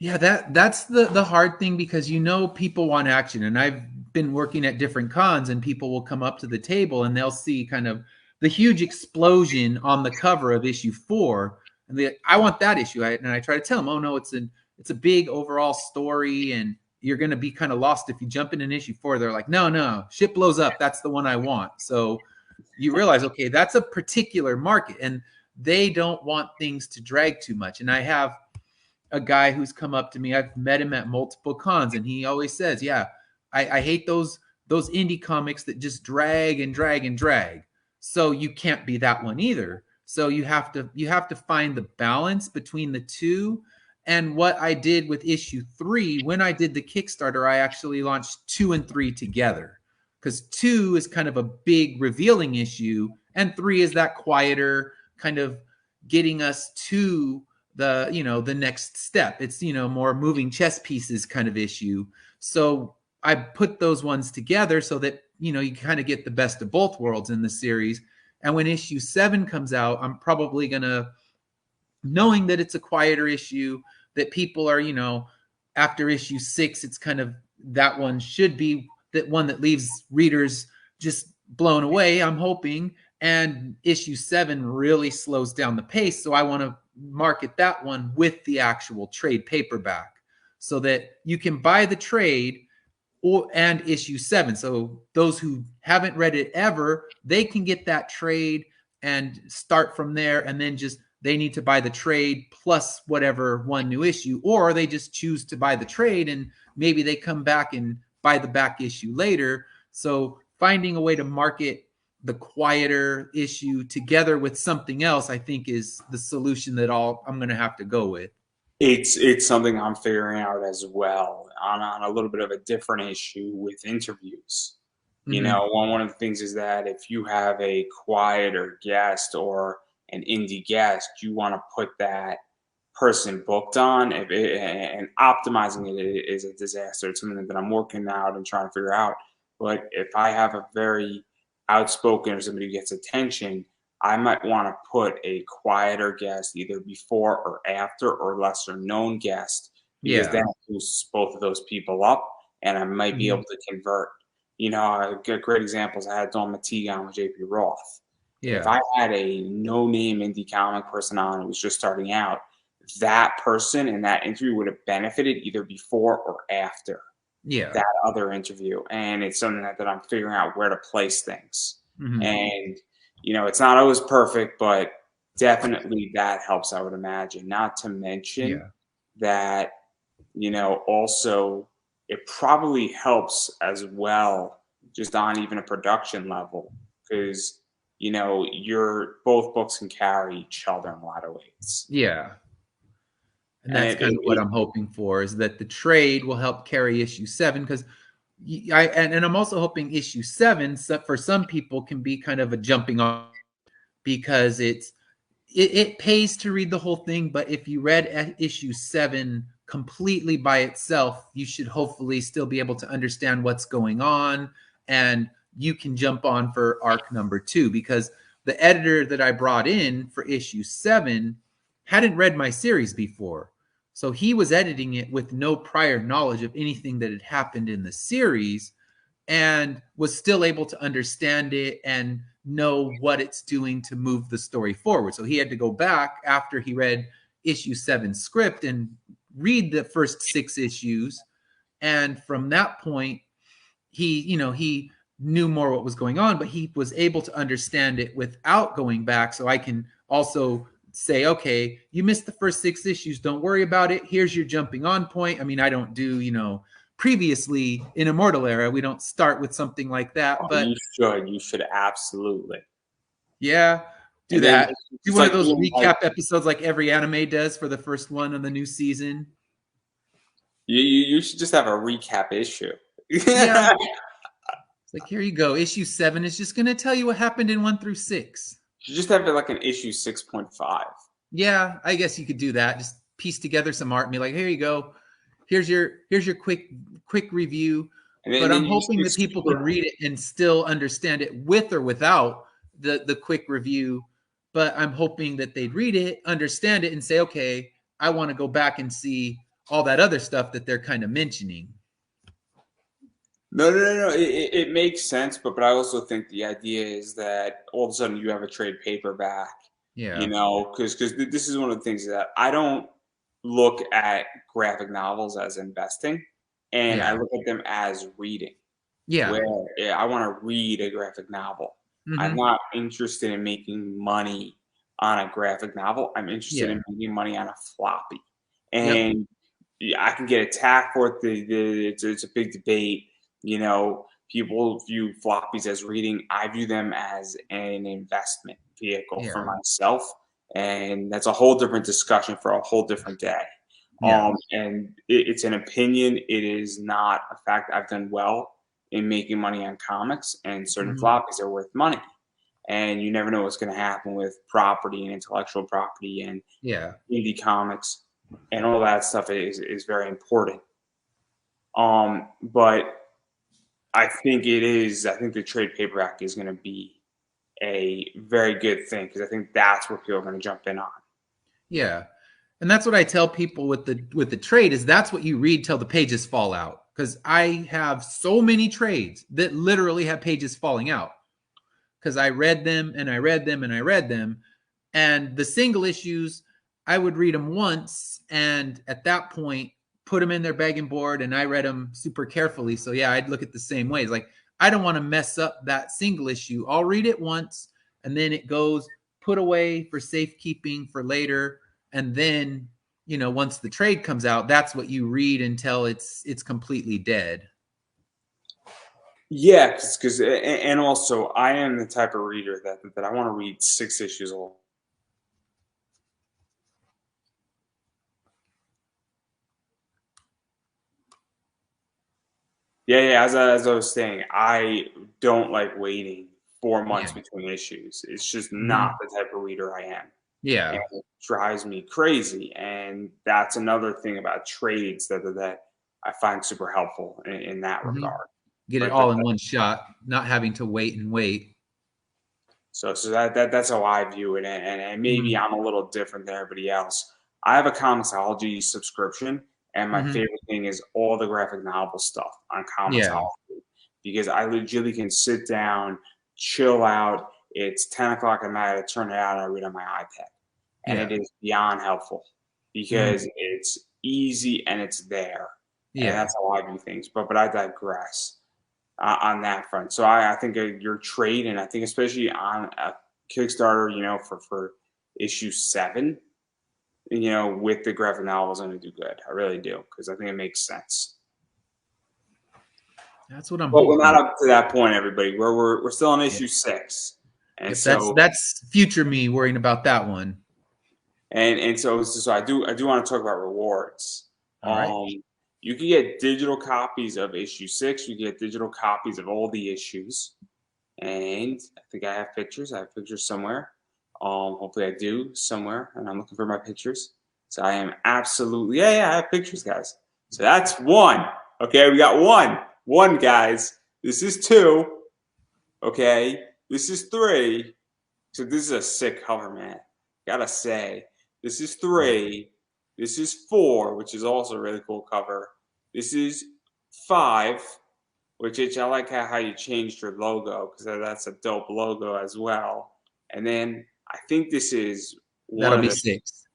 Yeah, that's the hard thing, because people want action, and I've been working at different cons, and people will come up to the table and they'll see kind of the huge explosion on the cover of issue 4, and I want that issue. And I try to tell them, oh no, it's a big overall story, and you're going to be kind of lost if you jump in an issue 4. They're like, no, ship blows up. That's the one I want. So you realize, okay, that's a particular market, and they don't want things to drag too much. And I have a guy who's come up to me. I've met him at multiple cons, and he always says, yeah, I hate those indie comics that just drag and drag and drag. So you can't be that one either. So you have to find the balance between the two. And what I did with issue 3, when I did the Kickstarter, I actually launched 2 and 3 together, because 2 is kind of a big revealing issue, and 3 is that quieter kind of getting us to the next step. It's more moving chess pieces kind of issue. So I put those ones together so that you kind of get the best of both worlds in the series. And when issue 7 comes out, I'm probably gonna, knowing that it's a quieter issue, that people are after issue 6, it's kind of, that one should be that one that leaves readers just blown away, I'm hoping. And issue 7 really slows down the pace, so I want to market that one with the actual trade paperback so that you can buy the trade and issue 7. So those who haven't read it ever, they can get that trade and start from there, and then just they need to buy the trade plus whatever one new issue, or they just choose to buy the trade and maybe they come back and buy the back issue later. So finding a way to market the quieter issue together with something else, I think, is the solution that I'm going to have to go with. It's something I'm figuring out as well on a little bit of a different issue with interviews. One of the things is that if you have a quieter guest or an indie guest, you want to put that person booked on, and optimizing it is a disaster. It's something that I'm working out and trying to figure out. But if I have a very outspoken or somebody who gets attention, I might want to put a quieter guest either before or after, or lesser known guest, because then it boosts both of those people up, and I might be able to convert. Great examples. I had Don Mateague on with JP Roth. Yeah. If I had a no-name indie comic person on who was just starting out, that person in that interview would have benefited either before or after that other interview. And it's something that I'm figuring out where to place things. And, it's not always perfect, but definitely that helps, I would imagine. Not to mention that, also it probably helps as well just on even a production level, because your both books can carry each other in a lot of ways. Yeah. And that's kind of what I'm hoping for, is that the trade will help carry issue 7, because and I'm also hoping issue 7 for some people can be kind of a jumping off, because it pays to read the whole thing, but if you read issue 7 completely by itself, you should hopefully still be able to understand what's going on, and you can jump on for arc number 2, because the editor that I brought in for issue 7 hadn't read my series before. So he was editing it with no prior knowledge of anything that had happened in the series, and was still able to understand it and know what it's doing to move the story forward. So he had to go back after he read issue 7 script and read the first 6 issues. And from that point, he knew more what was going on, but he was able to understand it without going back. So I can also say, okay, you missed the first 6 issues. Don't worry about it. Here's your jumping on point. I mean, I don't do, previously in Immortal Era, we don't start with something like that. But you should absolutely. Yeah, do that. Do one of those recap episodes like every anime does for the first one on the new season. You should just have a recap issue. Yeah. It's like, here you go. Issue 7 is just going to tell you what happened in 1 through 6. You just have it like an issue 6.5. Yeah, I guess you could do that. Just piece together some art and be like, here you go. Here's your quick review. But I'm hoping that people can read it and still understand it with or without the quick review. But I'm hoping that they'd read it, understand it, and say, okay, I want to go back and see all that other stuff that they're kind of mentioning. No. It makes sense, but I also think the idea is that all of a sudden you have a trade paperback. Yeah. Because this is one of the things that I don't look at graphic novels as investing. and I Yeah. look at them as reading. Yeah. Where I want to read a graphic novel. I'm Hmm. not interested in making money on a graphic novel. I'm interested Yeah. in making money on a floppy. Yep. And yeah, I can get attacked for it. It's a big debate. You know, people view floppies as reading. I view them as an investment vehicle for Yeah. myself. And that's a whole different discussion for a whole different day. Yeah. And it's an opinion. It is not a fact. I've done well in making money on comics, and certain Hmm. floppies are worth money. And you never know what's going to happen with property and intellectual property and Yeah. indie comics, and all that stuff is very important. But I think it is. I think the trade paperback is going to be a very good thing because I think that's where people are going to jump in on. Yeah. And that's what I tell people with the trade is that's what you read till the pages fall out. Because I have so many trades that literally have pages falling out. Because I read them and I read them and I read them. And the single issues, I would read them once, and at that point, put them in their bag and board, and I read them super carefully. So yeah, I'd look at the same ways. Like I don't want to mess up that single issue. I'll read it once, and then it goes put away for safekeeping for later, and then once the trade comes out, that's what you read until it's completely dead. Yeah, because and also I am the type of reader that I want to read 6 issues old. Yeah, yeah. As I was saying, I don't like waiting 4 months Yeah. between issues. It's just not Hmm. the type of reader I am, and Yeah. it drives me crazy. And that's another thing about trades that I find super helpful in that Hmm. regard. Get it But all in one shot, not having to wait and wait. so that's how I view it, and maybe Hmm. I'm a little different than everybody else. I have a Comixology subscription, and my Hmm. favorite thing is all the graphic novel stuff on Yeah. Comixology because I legitimately can sit down, chill out. It's 10 o'clock at night. I turn it out and I read on my iPad, and it Yeah. is beyond helpful Hmm. because it's easy and it's there, and Yeah. that's how I view things. But I digress on that front. So I think your trade, and I think especially on a Kickstarter, for issue 7, with the graphic novel is going to do good. I really do because I think it makes sense. That's what I'm But we're not hoping. up to that point, everybody. We're still on Yep. issue 6, and Yep. That's so that's future me worrying about that one. and so I do want to talk about rewards. All right. You can get digital copies of issue 6. You can get digital copies of all the issues. And I think I have pictures. I have pictures somewhere. Hopefully I do somewhere, and I'm looking for my pictures. So I am absolutely yeah. I have pictures, guys. So that's one. Okay, we got one, guys. This is 2. Okay, this is 3. So this is a sick cover, man. Gotta say, this is Yeah. 3. This is 4, which is also a really cool cover. This is 5. Which I like how you changed your logo because that's a dope logo as well. And then I think this is one That'll of be the 6.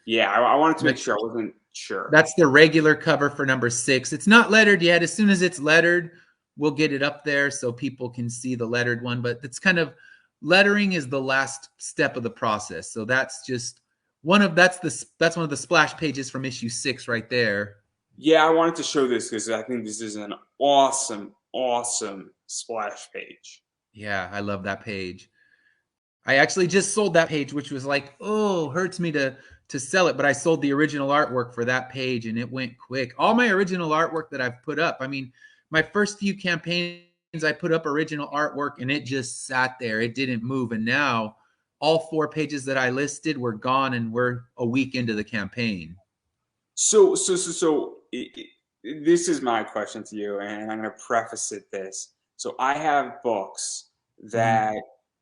yeah. I wanted to make That- sure I wasn't sure. That's the regular cover for number 6. It's not lettered yet. As soon as it's lettered, we'll get it up there so people can see the lettered one. But it's kind of lettering is the last step of the process. So that's just that's one of the splash pages from issue 6 right there. Yeah, I wanted to show this because I think this is an awesome splash page. Yeah, I love that page. I actually just sold that page, which was like, oh, hurts me to sell it, but I sold the original artwork for that page and it went quick. All my original artwork that I've put up, I mean, my first few campaigns I put up original artwork and it just sat there. It didn't move, and now all 4 pages that I listed were gone and we're a week into the campaign. This is my question to you, and I'm going to preface it this. So I have books Mhm. that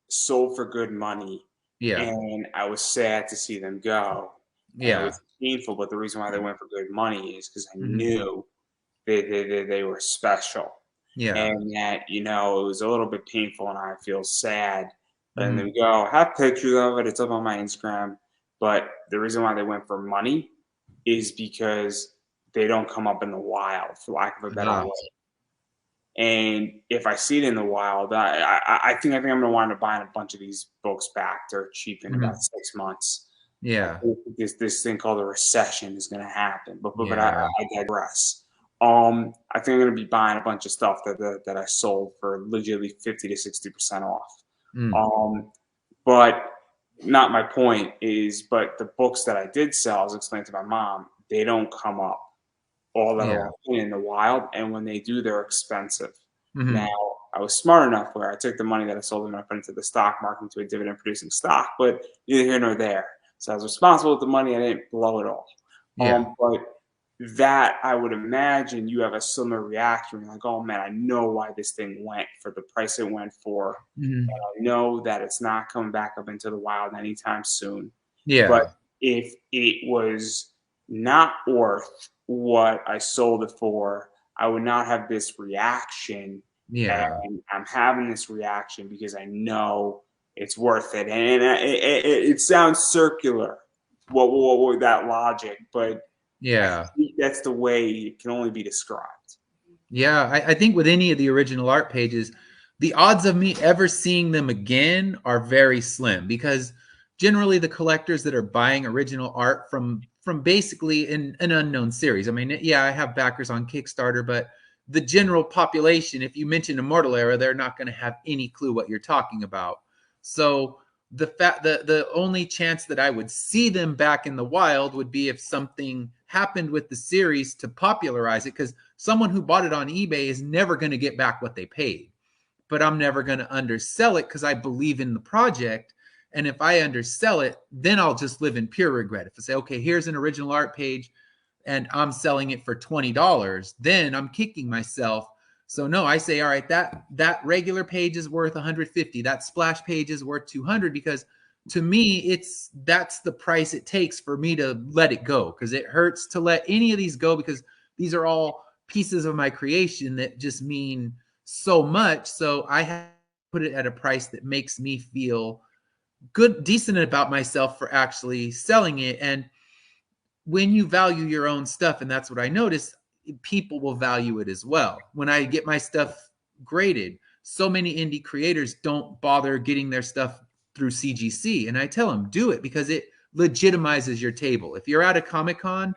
sold for good money, Yeah. and I was sad to see them go, and it Yeah. was painful. But the reason why they went for good money is because I Mhm. knew they were special, Yeah. and that it was a little bit painful, and I feel sad letting them Mhm. go. I have pictures of it; it's up on my Instagram. But the reason why they went for money is because they don't come up in the wild, for lack of a better Ah, word. And if I see it in the wild, I think I'm going to wind up buying a bunch of these books back. They're cheap in about mhm. 6 months. I Yeah. think this thing called a recession is going to happen. But Yeah. I digress. I think I'm going to be buying a bunch of stuff that I sold for legitimately 50 to 60% off. Mm. Um, but not my point is, but the books that I did sell, I was explaining to my mom, they don't come up all that Yeah. often in the wild, and when they do, they're expensive. Now, Mhm. I was smart enough where I took the money that I sold them and I put into the stock market into a dividend producing stock, but neither here nor there. So I was responsible with the money. I didn't blow it all. Yeah. But that I would imagine you have a similar reaction. Like, oh man, I know why this thing went for the price it went for. Mhm. I know that it's not coming back up into the wild anytime soon. But Yeah. if it was not worth what I sold it for, I would not have this reaction. Yeah. And I'm having this reaction because I know it's worth it. And it sounds circular, what that logic, but I Yeah. think that's the way it can only be described. Yeah. I think with any of the original art pages, the odds of me ever seeing them again are very slim because generally the collectors that are buying original art from basically an unknown series. I mean, yeah, I have backers on Kickstarter, but the general population, if you mention Immortal Era, they're not going to have any clue what you're talking about. So the only chance that I would see them back in the wild would be if something happened with the series to popularize it, because someone who bought it on eBay is never going to get back what they paid. But I'm never going to undersell it because I believe in the project. And if I undersell it, then I'll just live in pure regret. If I say, okay, here's an original art page and I'm selling it for $20, then I'm kicking myself. So no, I say, all right, that regular page is worth 150. That splash page is worth 200 because to me, that's the price it takes for me to let it go, because it hurts to let any of these go because these are all pieces of my creation that just mean so much. So I have to put it at a price that makes me feel good, decent about myself for actually selling it. And when you value your own stuff, and that's what I noticed, people will value it as well. When I get my stuff graded, so many indie creators don't bother getting their stuff through CGC. And I tell them, do it because it legitimizes your table. If you're at a Comic Con,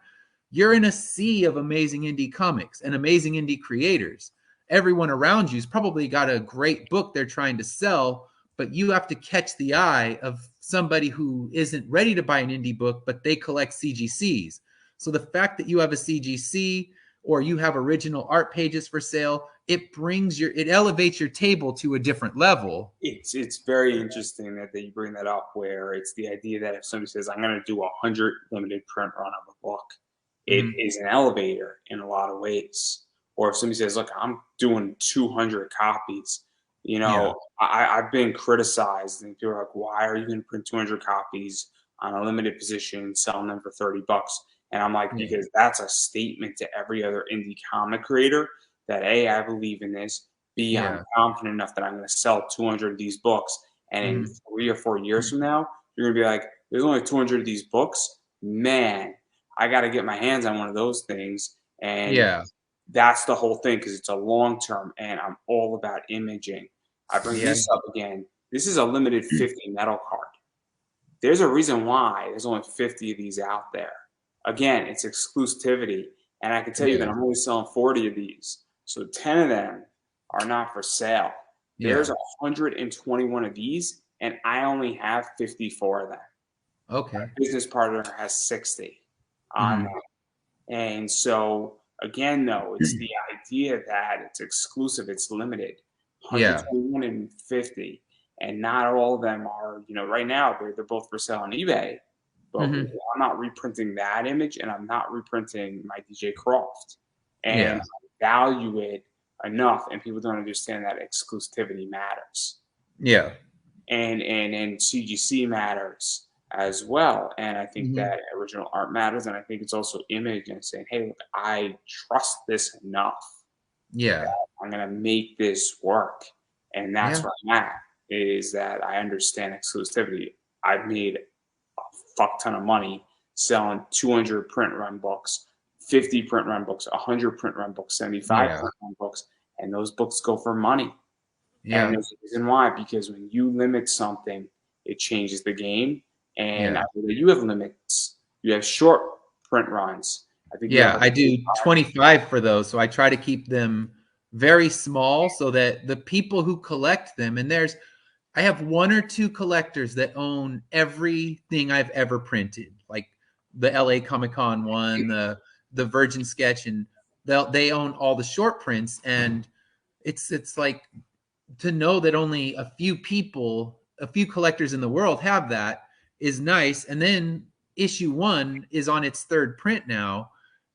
you're in a sea of amazing indie comics and amazing indie creators. Everyone around you's probably got a great book they're trying to sell, but you have to catch the eye of somebody who isn't ready to buy an indie book, but they collect CGCs. So the fact that you have a CGC or you have original art pages for sale, it elevates your table to a different level. It's very interesting that you bring that up, where it's the idea that if somebody says I'm going to do 100 limited print run of a book, it Mm-hmm. is an elevator in a lot of ways. Or if somebody says, look, I'm doing 200 copies, Yeah. I've been criticized, and people are like, why are you going to print 200 copies on a limited position, selling them for $30? And I'm like, Yeah. because that's a statement to every other indie comic creator that A, I believe in this. B, I'm Yeah. confident enough that I'm going to sell 200 of these books. And in Mm-hmm. 3 or 4 years from now, you're going to be like, there's only 200 of these books. Man, I got to get my hands on one of those things. And Yeah. that's the whole thing, because it's a long term, and I'm all about imaging. I bring Yeah. this up again. This is a limited 50 metal card. There's a reason why there's only 50 of these out there. Again, it's exclusivity. And I can tell you that Yeah. I'm only selling 40 of these. So 10 of them are not for sale. There's Yeah. 121 of these, and I only have 54 of them. My Okay. business partner has 60 on Mm-hmm. them. And so, again, though, it's the idea that it's exclusive, it's limited. Yeah. 121 and 50. And not all of them are, right now, they're both for sale on eBay. But Mm-hmm. I'm not reprinting that image, and I'm not reprinting my DJ Croft. And Yeah. I value it enough, and people don't understand that exclusivity matters. Yeah. And CGC matters as well. And I think Mm-hmm. that original art matters, and I think it's also image and saying, hey, look, I trust this enough Yeah. that I'm gonna make this work. And that's Yeah. where I'm at, is that I understand exclusivity. I've made a fuck ton of money selling 200 print run books 50 print run books, 100 print run books, 75 Yeah. print run books, and those books go for money. And Yeah. there's a reason why, because when you limit something, it changes the game. And I Yeah. know that you have limits. You have short print runs. I think you have Yeah, like I do 25 for those. So I try to keep them very small so that the people who collect them, and I have one or two collectors that own everything I've ever printed, like the LA Comic Con one, the Virgin Sketch, and they own all the short prints. And it's like, to know that only a few people, a few collectors in the world have that is nice. And then issue one is on its third print now.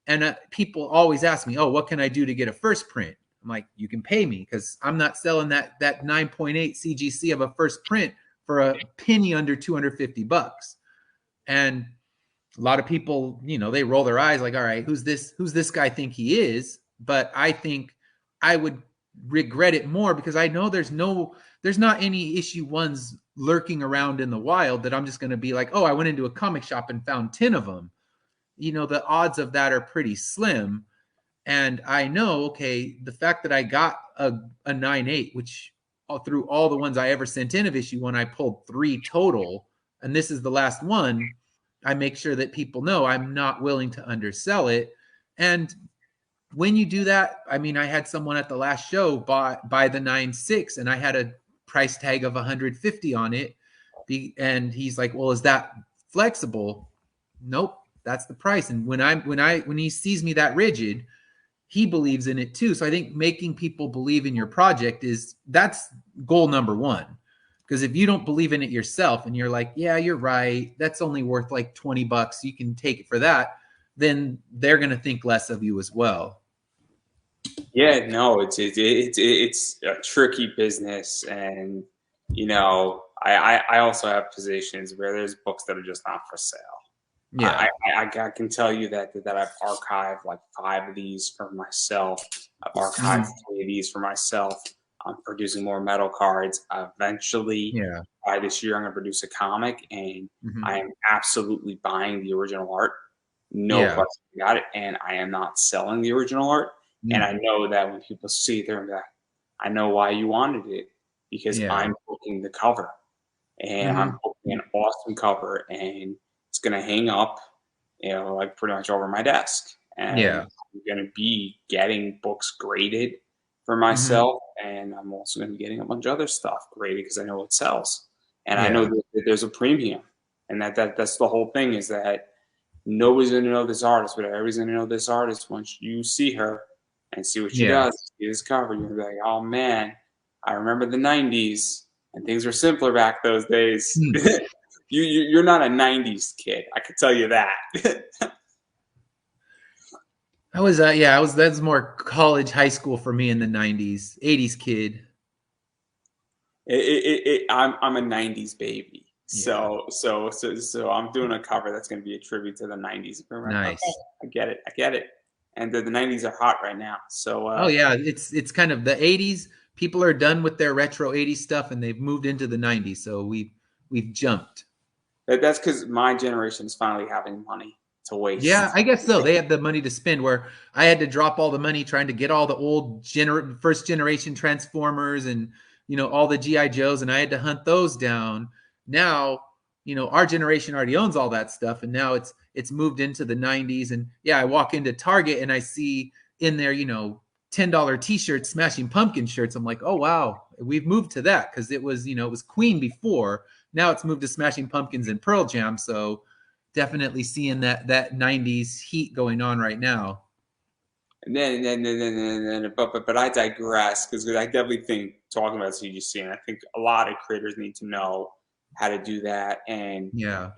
And people always ask me, oh, what can I do to get a first print? I'm like, you can pay me, because I'm not selling that 9.8 CGC of a first print for a penny under 250 bucks. And a lot of people, they roll their eyes like, all right, who's this guy think he is? But I think I would regret it more, because I know there's not any issue ones lurking around in the wild that I'm just going to be like, oh, I went into a comic shop and found 10 of them. The odds of that are pretty slim. And I know, okay, the fact that I got a 9.8, which through all the ones I ever sent in of issue one, I pulled 3 total, and this is the last one. I make sure that people know I'm not willing to undersell it. And when you do that, I mean, I had someone at the last show buy the 9.6, and I had a price tag of 150 on it. And he's like, well, is that flexible? Nope, that's the price. And when he sees me that rigid, he believes in it too. So I think making people believe in your project that's goal number one. Because if you don't believe in it yourself and you're like, yeah, you're right, that's only worth like 20 bucks, you can take it for that, then they're going to think less of you as well. Yeah, no, it's a tricky business, and I also have positions where there's books that are just not for sale. Yeah. I can tell you that I've archived like 5 of these for myself. I've archived 3 of these for myself. I'm producing more metal cards. Eventually, Yeah. by this year, I'm going to produce a comic, and I am absolutely buying the original art. No Yeah. question about it. And I am not selling the original art. And I know that when people see it, they're like, I know why you wanted it, because Yeah. I'm booking the cover, and I'm booking an awesome cover, and it's going to hang up, like pretty much over my desk. And Yeah. I'm going to be getting books graded for myself. And I'm also going to be getting a bunch of other stuff graded because I know it sells. And I know Yeah. that there's a premium. And that's the whole thing, is that nobody's going to know this artist, but everybody's going to know this artist once you see her and see what she Yeah. does, see this cover. You're going to be like, oh man, I remember the 90s, and things were simpler back those days. You're not a 90s kid, I can tell you that. That's more college, high school for me in the 90s, 80s kid. I'm a 90s baby. Yeah. So I'm doing a cover that's going to be a tribute to the 90s. Like, okay, Nice. I get it. And the 90s are hot right now. So Oh yeah, it's kind of the 80s. People are done with their retro 80s stuff and they've moved into the 90s. So we've jumped. that's because my generation is finally having money to Yeah, waste. I guess so. They have the money to spend, where I had to drop all the money trying to get all the old first generation Transformers and all the GI Joes, and I had to hunt those down. Now, our generation already owns all that stuff, and now it's moved into the 90s. And yeah, I walk into Target and I see in there, $10 t-shirts, Smashing Pumpkin shirts. I'm like, oh wow, we've moved to that, because it was Queen before. Now it's moved to Smashing Pumpkins and Pearl Jam. So definitely seeing that 90s heat going on right now. And then but I digress, because I definitely think, talking about CGC, and I think a lot of creators need to know how to do that. And Yeah.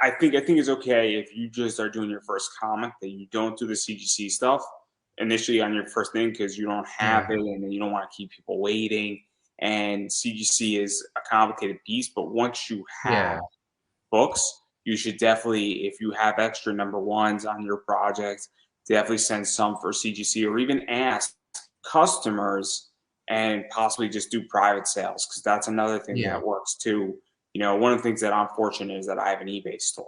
I think it's okay if you just are doing your first comic that you don't do the CGC stuff initially on your first thing, because you don't have it, and then you don't want to keep people waiting. And CGC is a complicated beast, but once you have books, you should definitely, if you have extra number ones on your project, definitely send some for CGC, or even ask customers and possibly just do private sales, because that's another thing that works too. One of the things that I'm fortunate is that I have an eBay store,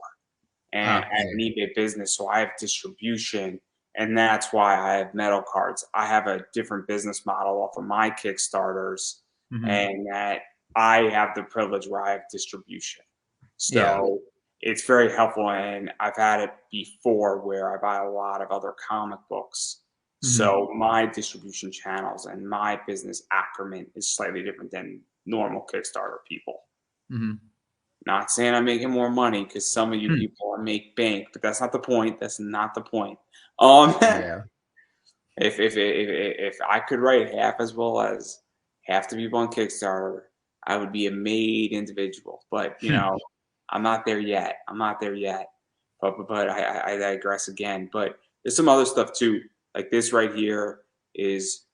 and I have an Okay. eBay business, so I have distribution, and that's why I have metal cards. I have a different business model off of my Kickstarters, Hmm. and that I have the privilege where I have distribution. Yeah. So it's very helpful, and I've had it before where I buy a lot of other comic books. Hmm. So my distribution channels and my business acumen is slightly different than normal Kickstarter people. Hmm. Not saying I'm making more money because some of you people make bank, but that's not the point. That's not the point. Yeah. If I could write half as well as half the people on Kickstarter, I would be a made individual. But I'm not there yet. I'm not there yet. But I digress again. But there's some other stuff too. Like this right here is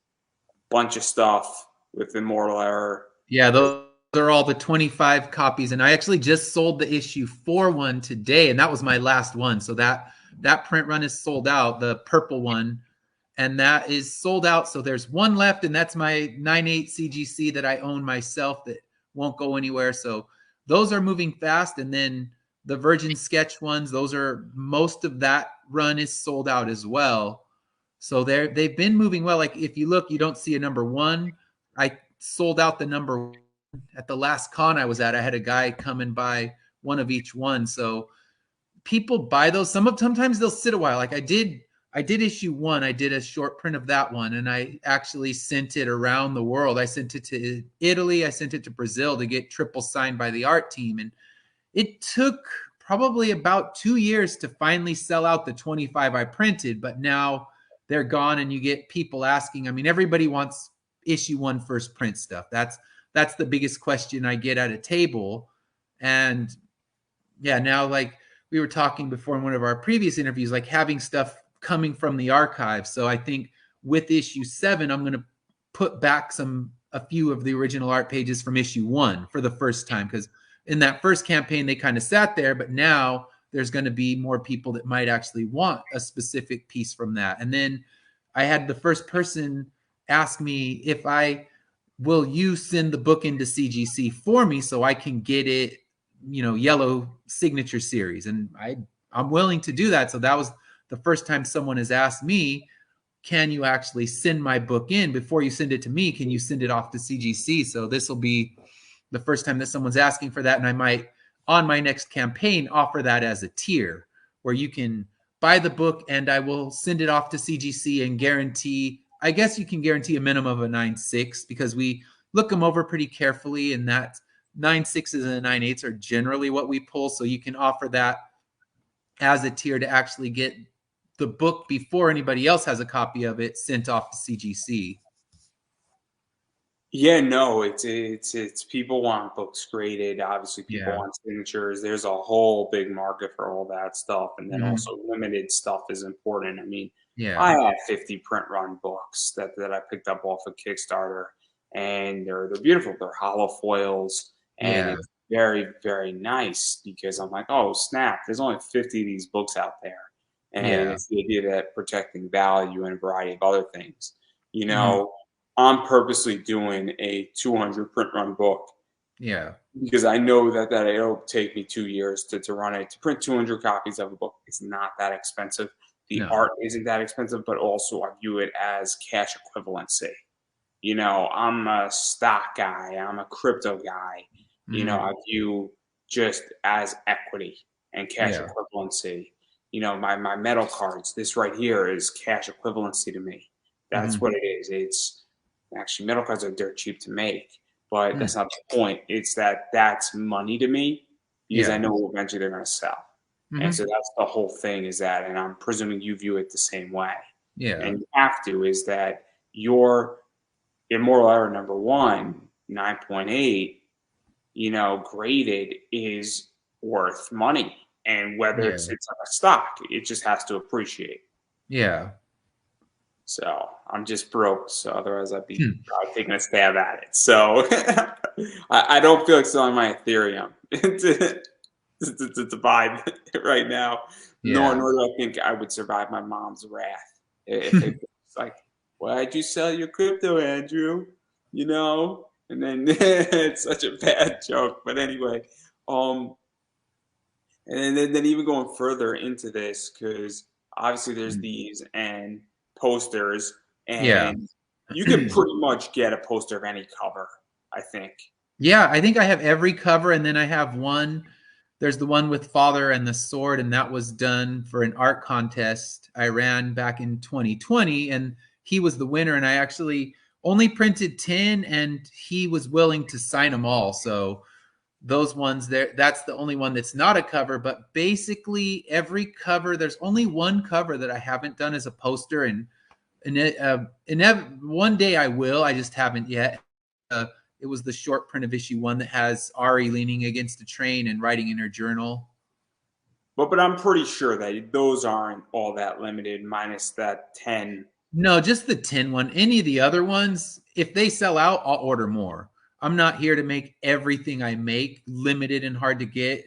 a bunch of stuff with Immortal Era. Yeah, those are all the 25 copies, and I actually just sold the issue 4 one today, and that was my last one. So that print run is sold out, the purple one, and that is sold out. So there's one left, and that's my 9/8 CGC that I own myself that won't go anywhere. So those are moving fast, and then the Virgin Sketch ones, those are most of that run is sold out as well. So they've been moving well. Like if you look, you don't see a number one. I sold out the number one at the last con I was at. I had a guy come and buy one of each one. So people buy those. Sometimes they'll sit a while. Like I did issue one. I did a short print of that one, and I actually sent it around the world. I sent it to Italy. I sent it to Brazil to get triple signed by the art team, and it took probably about 2 years to finally sell out the 25 I printed, but now they're gone and you get people asking. I mean, everybody wants issue one first print stuff. That's the biggest question I get at a table. And yeah, now like we were talking before in one of our previous interviews, like having stuff coming from the archive. So I think with issue 7, I'm going to put back a few of the original art pages from issue 1 for the first time, because in that first campaign they kind of sat there, but now there's going to be more people that might actually want a specific piece from that. And then I had the first person ask me if I will you send the book into CGC for me so I can get it, yellow signature series. And I'm willing to do that. So that was the first time someone has asked me, can you actually send my book in before you send it to me? Can you send it off to CGC? So this will be the first time that someone's asking for that. And I might, on my next campaign, offer that as a tier where you can buy the book and I will send it off to CGC and guarantee, I guess you can guarantee a minimum of a 9.6 because we look them over pretty carefully, and that 9.6s and 9.8s are generally what we pull. So you can offer that as a tier to actually get the book before anybody else has a copy of it sent off to CGC. Yeah, no, it's people want books graded. Obviously, people Yeah. want signatures. There's a whole big market for all that stuff, and then Mm-hmm. also limited stuff is important. I mean, I Yeah. have 50 print run books that I picked up off of Kickstarter, and they're beautiful. They're hollow foils, and Yeah. it's very very nice because I'm like, oh snap! There's only 50 of these books out there, and Yeah. it's the idea that protecting value and a variety of other things. You Mm-hmm. know, I'm purposely doing a 200 print run book Yeah. because I know that it'll take me 2 years to run it. To print 200 copies of a book is not that expensive. The No. art isn't that expensive, but also I view it as cash equivalency. I'm a stock guy. I'm a crypto guy. Mm-hmm. I view just as equity and cash Yeah. equivalency. My metal cards, this right here is cash equivalency to me. That's Mm-hmm. what it is. It's actually metal cards are dirt cheap to make, but Mm. that's not the point. It's that's money to me because I Yeah. know eventually they're going to sell. And so Mm-hmm. that's the whole thing is that, and I'm presuming you view it the same way. Yeah. And you have to, is that your Immortal Era number one, 9.8, graded is worth money. And whether Yeah. it's like a stock, it just has to appreciate. Yeah. So I'm just broke. So otherwise, I'd be Hmm. probably taking a stab at it. So I don't feel like selling my Ethereum to buy it right now. Yeah. Nor do I think I would survive my mom's wrath if it's like, why'd you sell your crypto, Andrew? And then it's such a bad joke. But anyway, um, And then even going further into this, because obviously there's these and posters, Yeah. and you could pretty much get a poster of any cover, I think. Yeah, I think I have every cover, and then I have one. There's the one with Father and the Sword, and that was done for an art contest I ran back in 2020, and he was the winner. And I actually only printed 10, and he was willing to sign them all. So those ones there, that's the only one that's not a cover. But basically, every cover, there's only one cover that I haven't done as a poster, and one day I will. I just haven't yet. It was the short print of issue 1 that has Ari leaning against a train and writing in her journal. But I'm pretty sure that those aren't all that limited, minus that 10. No, just the 10 one. Any of the other ones, if they sell out, I'll order more. I'm not here to make everything I make limited and hard to get.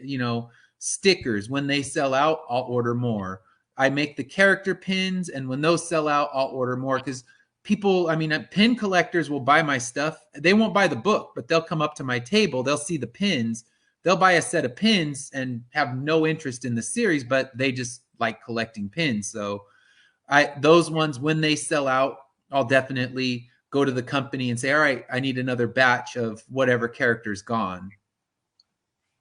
Stickers, when they sell out, I'll order more. I make the character pins, and when those sell out, I'll order more because pin collectors will buy my stuff. They won't buy the book, but they'll come up to my table, they'll see the pins, they'll buy a set of pins and have no interest in the series, but they just like collecting pins. So those ones, when they sell out, I'll definitely go to the company and say, all right, I need another batch of whatever character's gone.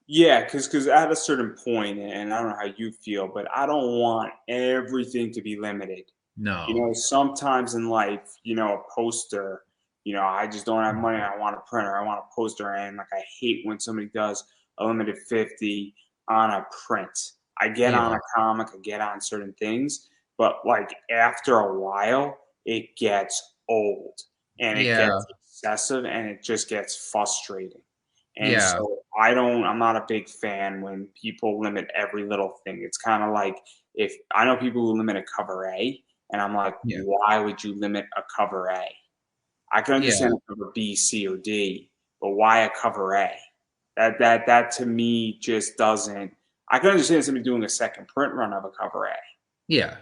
Yeah, because at a certain point, and I don't know how you feel, but I don't want everything to be limited. No. Sometimes in life, a poster, I just don't have money. I want a printer. I want a poster. And like, I hate when somebody does a limited 50 on a print. I get on Yeah. a comic, I get on certain things, but like after a while, it gets old and it Yeah. gets excessive and it just gets frustrating. And Yeah. so I'm not a big fan when people limit every little thing. It's kind of like, if I know people who limit a cover A, and I'm like, Yeah. why would you limit a cover A? I can Yeah. understand a cover B, C, or D, but why a cover A? That to me just doesn't. I can understand somebody doing a second print run of a cover A, Yeah.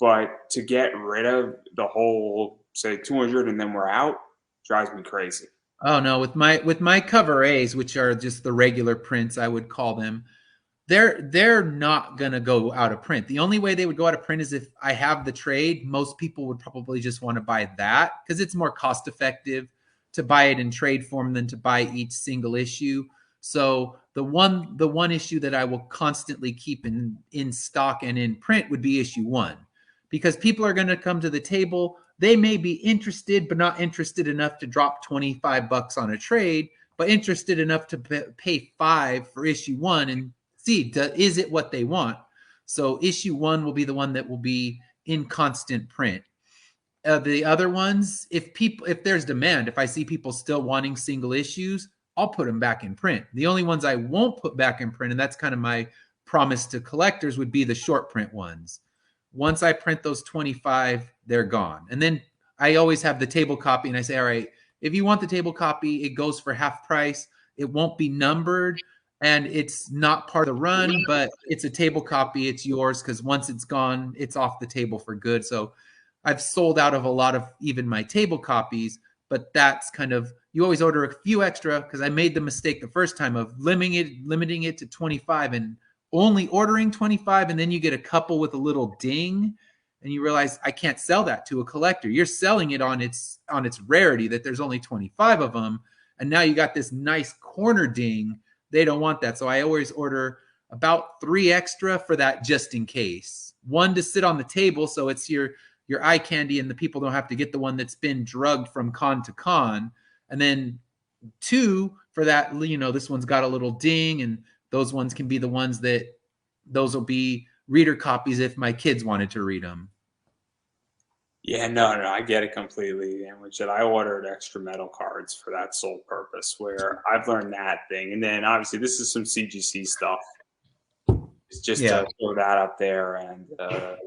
but to get rid of the whole, say, 200 and then we're out, drives me crazy. Oh no, with my cover A's, which are just the regular prints, I would call them, they're not gonna go out of print. The only way they would go out of print is if I have the trade. Most people would probably just want to buy that because it's more cost effective to buy it in trade form than to buy each single issue. So the one issue that I will constantly keep in stock and in print would be issue 1, because people are going to come to the table. They may be interested, but not interested enough to drop $25 on a trade, but interested enough to pay $5 for issue 1 and see, is it what they want? So issue 1 will be the one that will be in constant print. The other ones, if there's demand, if I see people still wanting single issues, I'll put them back in print. The only ones I won't put back in print, and that's kind of my promise to collectors, would be the short print ones. Once I print those 25, they're gone. And then I always have the table copy, and I say, all right, if you want the table copy, it goes for half price. It won't be numbered, and it's not part of the run, but it's a table copy. It's yours because once it's gone, it's off the table for good. So I've sold out of a lot of even my table copies, but that's kind of, you always order a few extra, because I made the mistake the first time of limiting it to 25 and only ordering 25, and then you get a couple with a little ding and you realize I can't sell that to a collector. You're selling it on its rarity, that there's only 25 of them, and now you got this nice corner ding. They don't want that. So I always order about 3 extra for that, just in case. One to sit on the table, so it's your eye candy and the people don't have to get the one that's been drugged from con to con. And then 2 for that, this one's got a little ding, and those ones can be the ones that, those will be reader copies if my kids wanted to read them. Yeah, no, I get it completely. And which I ordered extra metal cards for that sole purpose, where I've learned that thing. And then obviously this is some CGC stuff. It's just Yeah. to throw that up there, and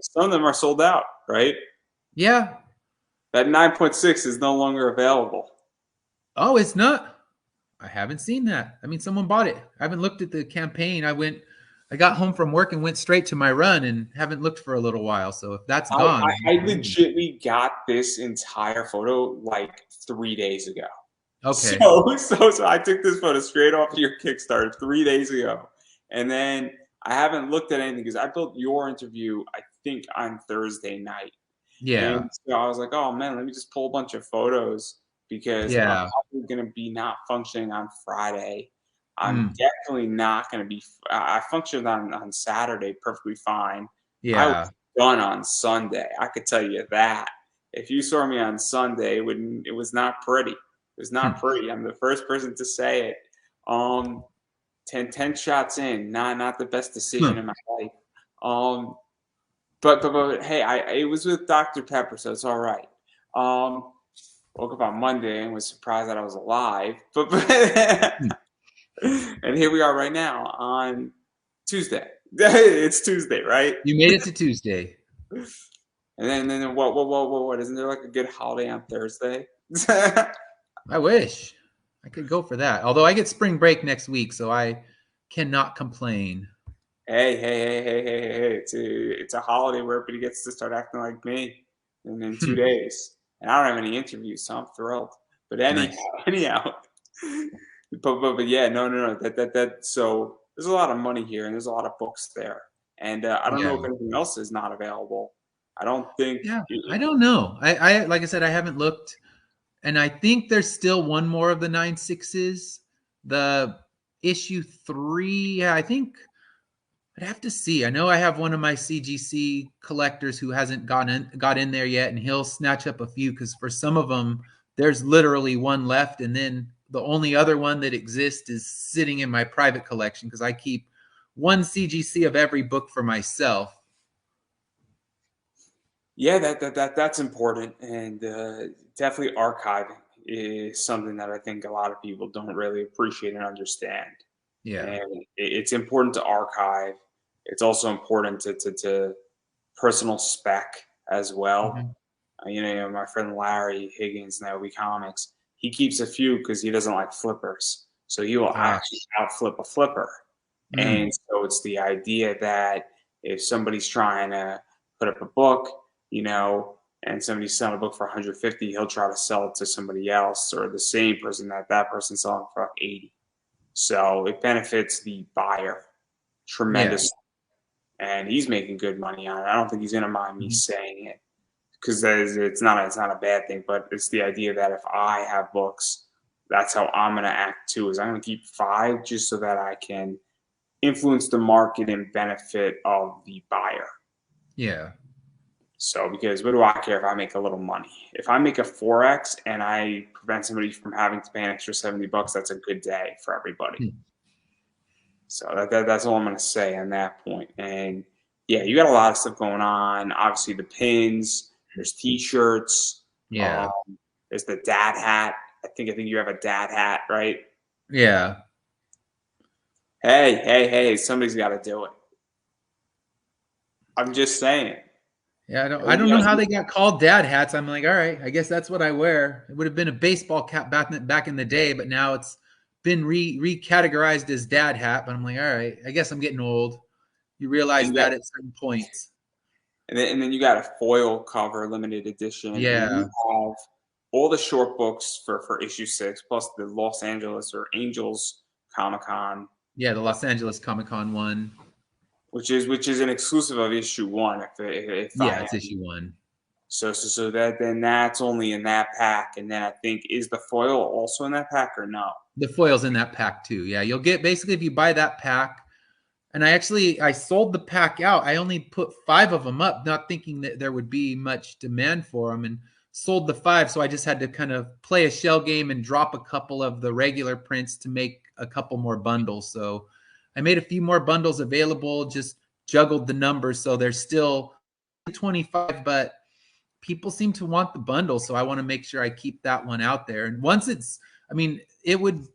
some of them are sold out, right? Yeah. That 9.6 is no longer available. Oh, it's not. I haven't seen that. I mean, someone bought it. I haven't looked at the campaign. I got home from work and went straight to my run and haven't looked for a little while. So if that's gone, I legitimately got this entire photo like 3 days ago. okay. So I took this photo straight off your Kickstarter 3 days ago, and then I haven't looked at anything because I built your interview, I think, on Thursday night. Yeah. And so I was like, oh man, let me just pull a bunch of photos because I'm Yeah. probably going to be not functioning on Friday. I'm Mm. definitely not going to be. I functioned on Saturday perfectly fine. I was Yeah. done on Sunday. I could tell you that. If you saw me on Sunday, it was not pretty. It was not pretty. I'm the first person to say it. Um, 10 shots in, not the best decision in my life. Um, but hey, it was with Dr. Pepper, so it's all right. Woke up on Monday and was surprised that I was alive. But and here we are right now on Tuesday. It's Tuesday, right? You made it to Tuesday. And then what? Isn't there like a good holiday on Thursday? I wish I could go for that. Although I get spring break next week, so I cannot complain. Hey! It's a holiday where everybody gets to start acting like me in 2 days, and I don't have any interviews, so I'm thrilled. But anyhow, Nice. anyhow, but yeah, no. That. So there's a lot of money here, and there's a lot of books there, and I don't Yeah. know if anything else is not available. I don't think. Yeah. I don't know. I like I said, I haven't looked, and I think there's still one more of the 9/6s. The issue 3. Yeah, I think I'd have to see. I know I have one of my CGC collectors who hasn't got in there yet, and he'll snatch up a few because for some of them, there's literally one left, and then the only other one that exists is sitting in my private collection because I keep one CGC of every book for myself. Yeah, that's important, and definitely archiving is something that I think a lot of people don't really appreciate and understand. Yeah. And it's important to archive. It's also important to personal spec as well. Mhm. My friend Larry Higgins, now we comics, he keeps a few because he doesn't like flippers, so he will Ah. actually outflip a flipper. And Mm. so it's the idea that if somebody's trying to put up a book, and somebody's selling a book for 150, he'll try to sell it to somebody else or the same person that person's selling for 80. So it benefits the buyer Yeah. tremendously, and he's making good money on it. I don't think he's going to mind me Mhm. saying it because it's not a bad thing, but it's the idea that if I have books, that's how I'm going to act too. Is I'm going to keep five just so that I can influence the market and benefit of the buyer. Yeah. So, because what do I care if I make a little money? If I make a 4x and I prevent somebody from having to pay an extra $70, that's a good day for everybody. Hmm. So that's all I'm going to say on that point. And yeah, you got a lot of stuff going on. Obviously, the pins. There's T-shirts. Um, Yeah. there's the dad hat. I think you have a dad hat, right? Yeah. Hey! Somebody's got to do it. I'm just saying. Yeah, I don't You know guys- how they got called dad hats. I'm like, all right, I guess that's what I wear. It would have been a baseball cap back in the day, but now it's been recategorized as dad hat. But I'm like, all right, I guess I'm getting old. You realize and, that at certain points. then you got a foil cover, limited edition, and then you Yeah, have all the short books for issue 6, plus the Los Angeles or Angels Comic Con, yeah, the Los Angeles Comic Con one. which is an exclusive of issue 1. If I Yeah, am it's issue 1. so that then that's only in that pack, and then I think is the foil also in that pack or no? The foil's in that pack too. Yeah, you'll get basically if you buy that pack. And I sold the pack out. I only put 5 of them up, not thinking that there would be much demand for them, and sold the 5. So I just had to kind of play a shell game and drop a couple of the regular prints to make a couple more bundles. So I made a few more bundles available, just juggled the numbers. So there's still 25, but people seem to want the bundle. So I want to make sure I keep that one out there. And once it would,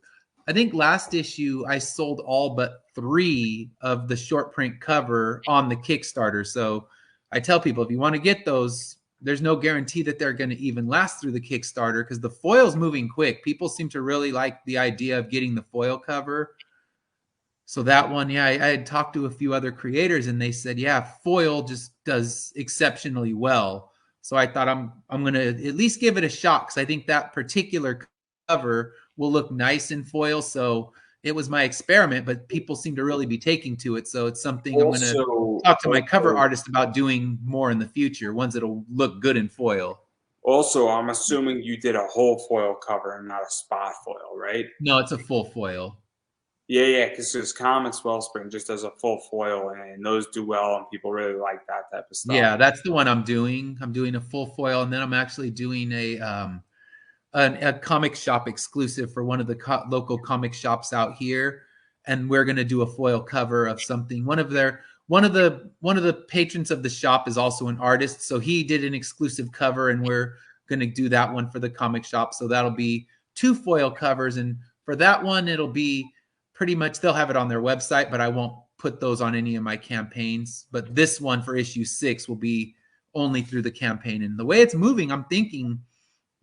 I think last issue I sold all but 3 of the short print cover on the Kickstarter. So I tell people if you want to get those, there's no guarantee that they're going to even last through the Kickstarter because the foil's moving quick. People seem to really like the idea of getting the foil cover. So that one, yeah, I had talked to a few other creators and they said, yeah, foil just does exceptionally well. So I thought I'm going to at least give it a shot because I think that particular cover will look nice in foil. So it was my experiment, but people seem to really be taking to it. So it's something I'm going to Also, talk to my cover artist about doing more in the future, ones that'll look good in foil. also, I'm assuming you did a whole foil cover and not a spot foil, right? No, it's a full foil. Yeah, because there's Comics Wellspring just does a full foil, and those do well, and people really like that type of stuff. Yeah, that's the one I'm doing. I'm doing a full foil, and then I'm actually doing a comic shop exclusive for one of the local comic shops out here, and we're going to do a foil cover of something. One of the patrons of the shop is also an artist, so he did an exclusive cover, and we're going to do that one for the comic shop. So that'll be 2 foil covers, and for that one, it'll be pretty much, they'll have it on their website, but I won't put those on any of my campaigns. But this one for issue 6 will be only through the campaign. And the way it's moving, I'm thinking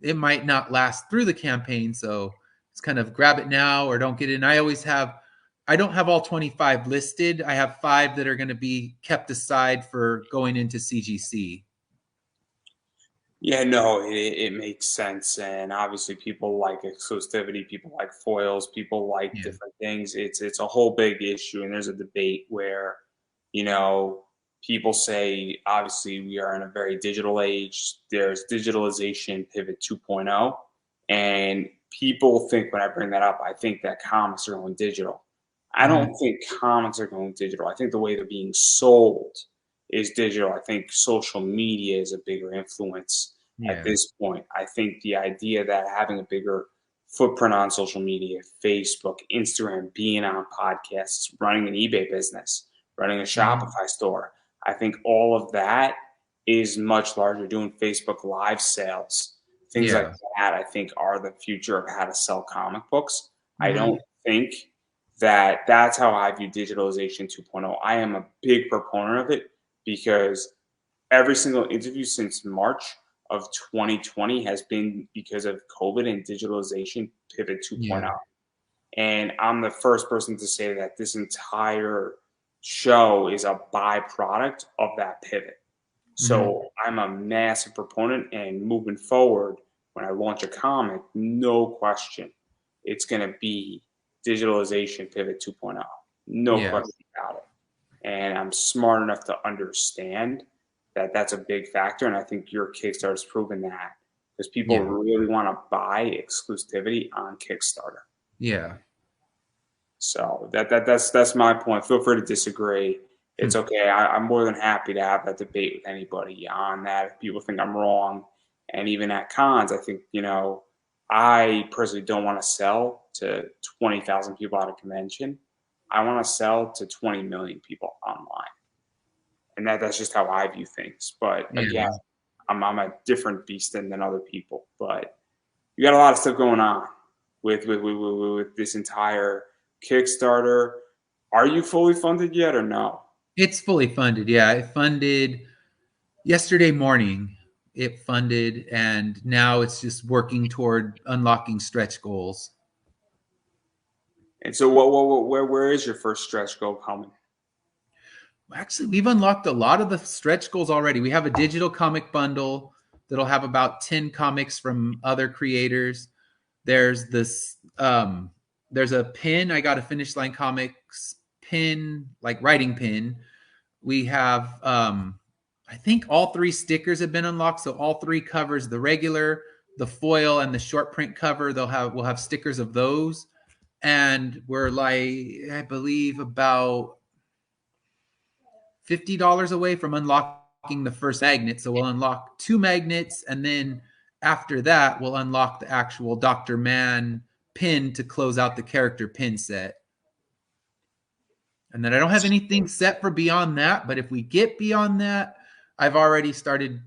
it might not last through the campaign. So it's kind of grab it now or don't get it. And I don't have all 25 listed. I have 5 that are going to be kept aside for going into CGC. Yeah, no, it makes sense, and obviously people like exclusivity, people like foils, people like Yeah. different things. It's a whole big issue, and there's a debate where, you know, people say obviously we are in a very digital age. There's digitalization pivot 2.0, and people think when I bring that up, I think that comics are going digital. I don't think comics are going digital. I think the way they're being sold is digital. I think social media is a bigger influence at Yeah. this point. I think the idea that having a bigger footprint on social media, Facebook, Instagram, being on podcasts, running an eBay business, running a Shopify store, I think all of that is much larger. Doing Facebook Live sales, things like Yeah. that, I think are the future of how to sell comic books. I Mm-hmm. don't think that that's how I view digitalization 2.0. I am a big proponent of it because every single interview since March of 2020 has been because of COVID and digitalization pivot 2.0. Yeah. And I'm the first person to say that this entire show is a byproduct of that pivot. Mm-hmm. So I'm a massive proponent, and moving forward, when I launch a comic, no question, it's going to be digitalization pivot 2.0. No Yeah. question about it. And I'm smart enough to understand that that's a big factor. And I think your Kickstarter's proven that because people Yeah. really want to buy exclusivity on Kickstarter. Yeah. So that's my point. Feel free to disagree. It's okay. I'm more than happy to have that debate with anybody on that. If people think I'm wrong, and even at cons, I think I personally don't want to sell to 20,000 people at a convention. I want to sell to 20 million people online, and that's just how I view things. But again, Yeah. I'm a different beast than other people. But you got a lot of stuff going on with this entire Kickstarter. Are you fully funded yet or no? It's fully funded. Yeah. It funded yesterday morning. It funded, and now it's just working toward unlocking stretch goals. And so, where is your first stretch goal coming? Actually, we've unlocked a lot of the stretch goals already. We have a digital comic bundle that'll have about 10 comics from other creators. There's this there's a pin. I got a Finish Line Comics pin, like writing pin. We have I think all 3 stickers have been unlocked. So all 3 covers, the regular, the foil, and the short print cover, we'll have stickers of those. And we're like, I believe about $50 away from unlocking the first magnet. So we'll unlock 2 magnets, and then after that, we'll unlock the actual Dr. Man pin to close out the character pin set. And then I don't have anything set for beyond that, but if we get beyond that, I've already started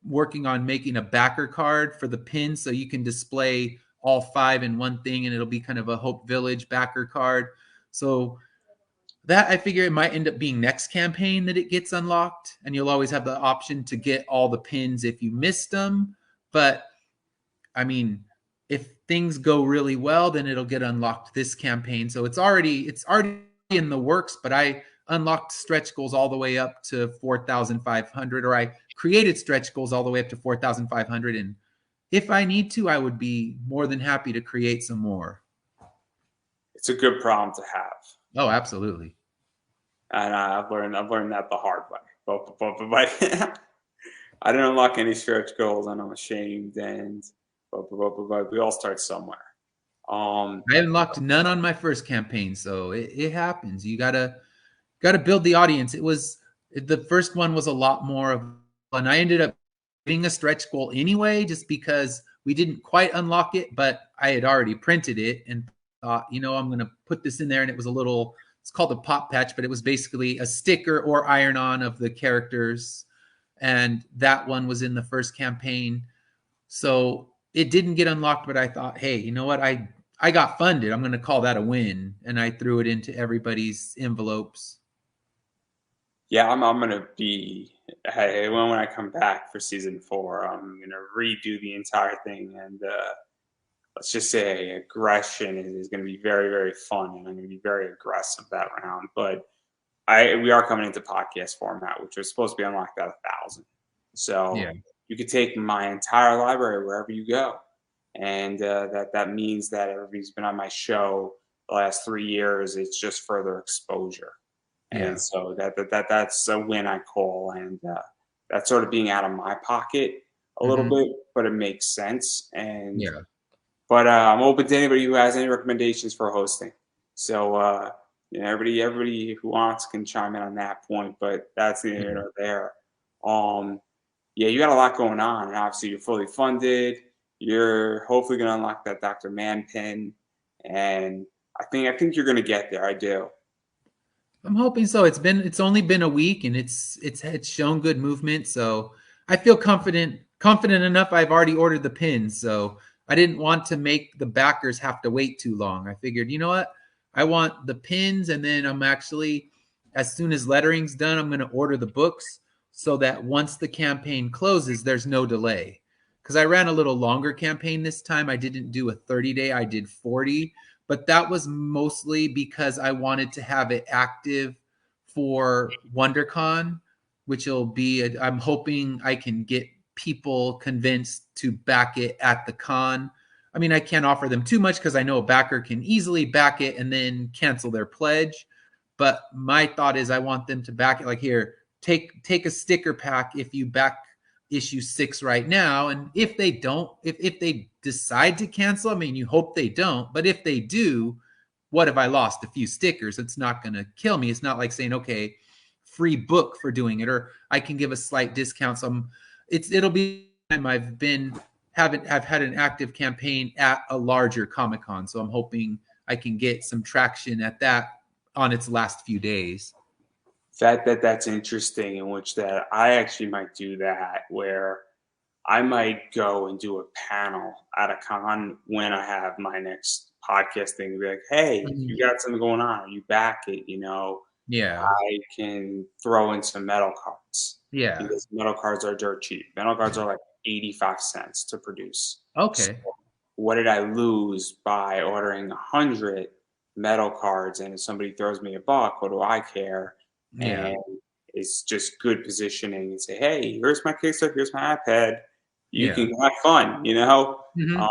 working on making a backer card for the pin so you can display all 5 in one thing, and it'll be kind of a Hope Village backer card. So that, I figure it might end up being next campaign that it gets unlocked, and you'll always have the option to get all the pins if you missed them. But I mean, if things go really well, then it'll get unlocked this campaign. So it's already in the works, but I unlocked stretch goals all the way up to 4,500, or I created stretch goals all the way up to 4,500. And if I need to, I would be more than happy to create some more. It's a good problem to have. Oh, absolutely. And I've learned that the hard way. But I didn't unlock any stretch goals, and I'm ashamed. And but we all start somewhere. Um, I unlocked none on my first campaign, so it happens. You gotta build the audience. The first one was a lot more of fun. I ended up getting a stretch goal anyway, just because we didn't quite unlock it, but I had already printed it and thought, I'm gonna put this in there. And it was a little, it's called a pop patch, but it was basically a sticker or iron-on of the characters. And that one was in the first campaign. So it didn't get unlocked, but I thought, hey, you know what? I got funded. I'm going to call that a win. And I threw it into everybody's envelopes. yeah, I'm gonna be. Hey, when I come back for season 4, I'm gonna redo the entire thing, and let's just say aggression is going to be very, very fun, and I'm going to be very aggressive that round. But we are coming into podcast format, which was supposed to be unlocked at 1,000. Yeah. So you could take my entire library wherever you go, and that means that everybody's been on my show the last 3 years. It's just further exposure, and Yeah. so that's a win I call, and that's sort of being out of my pocket a little Mm-hmm. bit, but it makes sense. And Yeah. but I'm open to anybody who has any recommendations for hosting. So everybody who wants can chime in on that point. But that's the Yeah. or there. Um, yeah, you got a lot going on, and obviously you're fully funded. You're hopefully going to unlock that Dr. Man pin, and I think you're going to get there. I do. I'm hoping so. It's only been a week and it's shown good movement. So I feel confident enough. I've already ordered the pins. So I didn't want to make the backers have to wait too long. I figured, you know what? I want the pins, and then I'm actually, as soon as lettering's done, I'm going to order the books so that once the campaign closes, there's no delay. Because I ran a little longer campaign this time. I didn't do a 30-day, I did 40, but that was mostly because I wanted to have it active for WonderCon, which will be, I'm hoping I can get people convinced to back it at the con. I mean, I can't offer them too much because I know a backer can easily back it and then cancel their pledge. But my thought is I want them to back it, like, here, take a sticker pack if you back issue 6 right now. And if they don't, if they decide to cancel, I mean, you hope they don't, but if they do, what if I lost a few stickers? It's not going to kill me. It's not like saying, okay, free book for doing it, or I can give a slight discount. It'll be time I've had an active campaign at a larger Comic-Con. So I'm hoping I can get some traction at that on its last few days. That's interesting. In which that I actually might do that, where I might go and do a panel at a con when I have my next podcast thing. Be like, hey, Mhm. you got something going on? You back it? Yeah. I can throw in some metal cards Yeah. because metal cards are dirt cheap. Metal cards are like 85 cents to produce. So Okay. what did I lose by ordering 100 metal cards? And if somebody throws me a buck, what do I care? Yeah. And it's just good positioning and say, hey, here's my Kickstarter, here's my iPad. You Yeah. can have fun. Um, Hmm.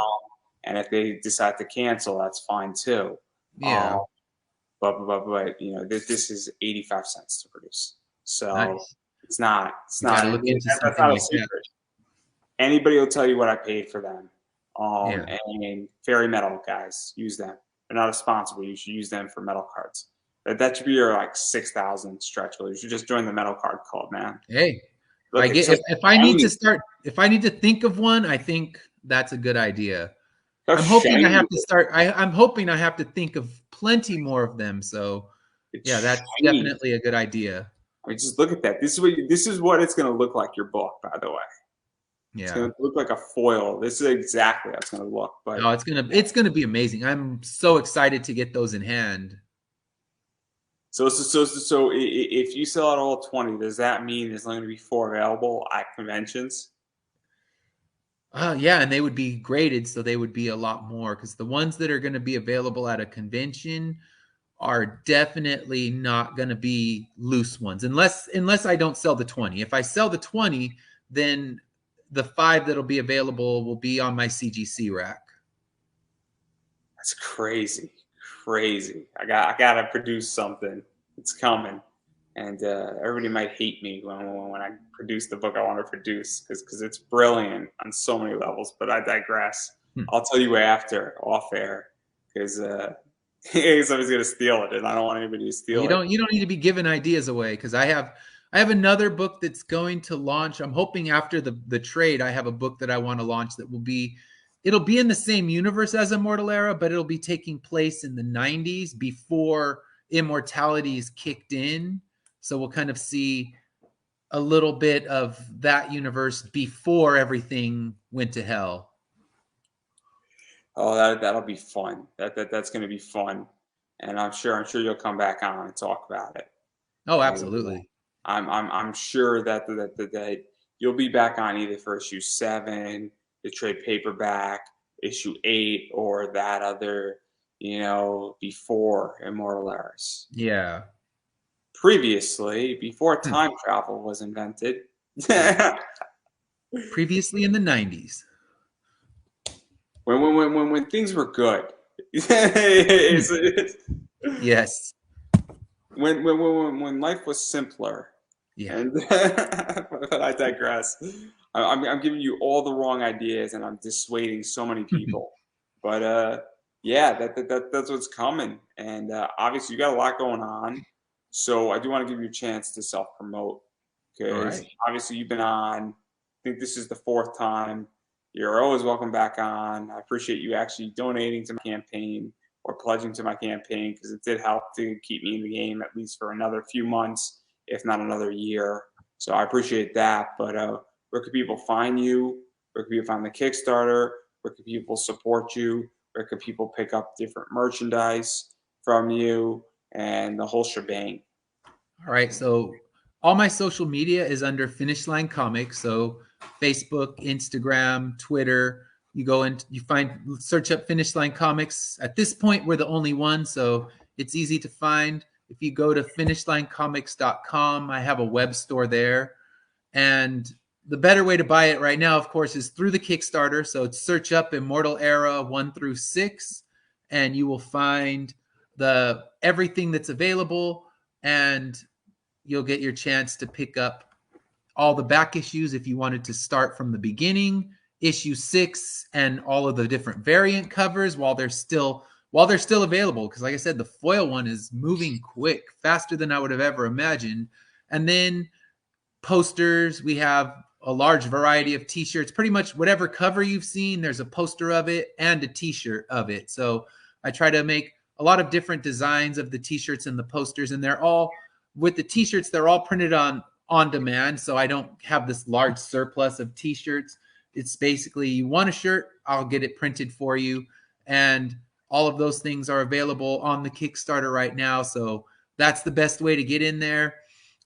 and if they decide to cancel, that's fine too. Um, Yeah. but this is 85 cents to produce. So Nice. it's You got not, to and look into that's something not a like that. secret. Anybody will tell you what I paid for them. Yeah. And Fairy Metal guys, use them. They're not a sponsor, but you should use them for metal cards. That should be your like 6,000 stretch goal. You should just join the metal card club, man. Hey, Look, I it's get so shiny. if I need to think of one, I think that's a good idea. How I'm hoping I shiny have is to it? start. I'm hoping I have to think of plenty more of them. So It's yeah, that's shiny. definitely a good idea. I mean, just look at that. This is what it's going to look like. Your book, by the way, it's Yeah. going to look like a foil. This is exactly how it's going to look. But No, it's gonna be amazing. I'm so excited to get those in hand. if you sell out all 20, does that mean there's only going to be 4 available at conventions? Yeah, and they would be graded, so they would be a lot more because the ones that are going to be available at a convention are definitely not going to be loose ones, unless I don't sell the 20. If I sell the 20, then the 5 that'll be available will be on my CGC rack. That's crazy, crazy. I gotta produce something. It's coming, and everybody might hate me when I produce the book I want to produce because it's brilliant on so many levels. But I digress. Hmm. I'll tell you after off air because somebody's gonna steal it, and I don't want anybody to steal it. You don't need to be giving ideas away because I have another book that's going to launch. I'm hoping after the trade, I have a book that I want to launch that it'll be in the same universe as Immortal Era, but it'll be taking place in the 90s before immortality is kicked in. So we'll kind of see a little bit of that universe before everything went to hell. Oh, that'll be fun. That's gonna be fun, and I'm sure you'll come back on and talk about it. Oh, And absolutely. I'm sure that you'll be back on either for issue 7, the trade paperback, issue 8, or that other, before Immortal Eras. Yeah. Previously, before Hmm. time travel was invented. Yeah. Previously in the 90s. when things were good. It's- Yes. when life was simpler. Yeah. And but I digress. I'm giving you all the wrong ideas, and I'm dissuading so many people. But yeah, that's what's coming. And obviously, you got a lot going on. So I do want to give you a chance to self promote All because right. obviously you've been on. I think this is the 4th time. You're always welcome back on. I appreciate you actually donating to my campaign or pledging to my campaign because it did help to keep me in the game at least for another few months, if not another year. So I appreciate that. But where can people find you? Where can people find the Kickstarter? Where can people support you? Where can people pick up different merchandise from you and the whole shebang? All right. So all my social media is under Finish Line Comics. So Facebook, Instagram, Twitter. You go and search up Finish Line Comics. At this point, we're the only one, so it's easy to find. If you go to finishlinecomics.com, I have a web store there. And the better way to buy it right now, of course, is through the Kickstarter. So it's search up Immortal Era 1 through 6, and you will find everything that's available, and you'll get your chance to pick up all the back issues if you wanted to start from the beginning, issue 6, and all of the different variant covers while they're still available. Because like I said, the foil one is moving quick, faster than I would have ever imagined. And then posters, we have a large variety of t-shirts. Pretty much whatever cover you've seen, there's a poster of it and a t-shirt of it. So I try to make a lot of different designs of the t-shirts and the posters, and they're all with the t-shirts, they're all printed on demand. So I don't have this large surplus of t-shirts. It's basically, you want a shirt, I'll get it printed for you. And all of those things are available on the Kickstarter right now. So that's the best way to get in there.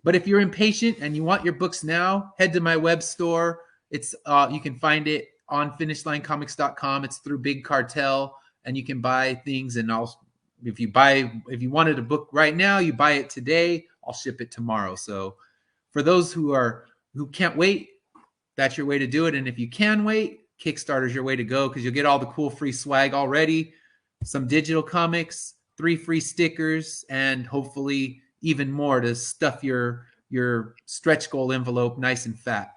But if you're impatient and you want your books now, head to my web store. It's you can find it on finishlinecomics.com. It's through Big Cartel, and you can buy things. And if you wanted a book right now, you buy it today. I'll ship it tomorrow. So for those who can't wait, that's your way to do it. And if you can wait, Kickstarter is your way to go because you'll get all the cool free swag already, some digital comics, 3 free stickers, and hopefully even more to stuff your stretch goal envelope nice and fat.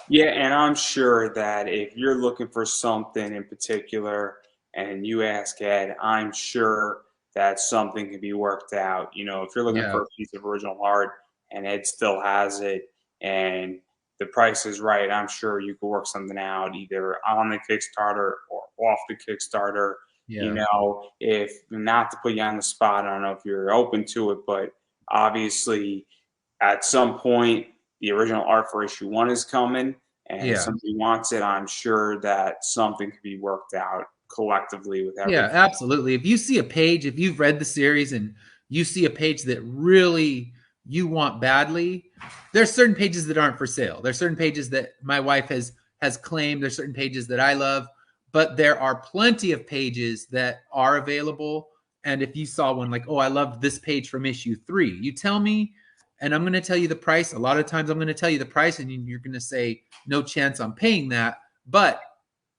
Yeah, and I'm sure that if you're looking for something in particular and you ask Ed, I'm sure that something can be worked out. If you're looking Yeah. for a piece of original art and Ed still has it and the price is right, I'm sure you could work something out either on the Kickstarter or off the Kickstarter. Yeah. If not to put you on the spot, I don't know if you're open to it, but obviously at some point the original art for issue 1 is coming, and if Yeah. somebody wants it, I'm sure that something could be worked out collectively with everything. Yeah, absolutely. If you see a page, if you've read the series and you see a page that really you want badly, there's certain pages that aren't for sale. There's certain pages that my wife has claimed. There's certain pages that I love, but there are plenty of pages that are available. And if you saw one like, oh, I love this page from issue 3, you tell me, and I'm going to tell you the price. A lot of times I'm going to tell you the price, and you're going to say, no chance I'm paying that. But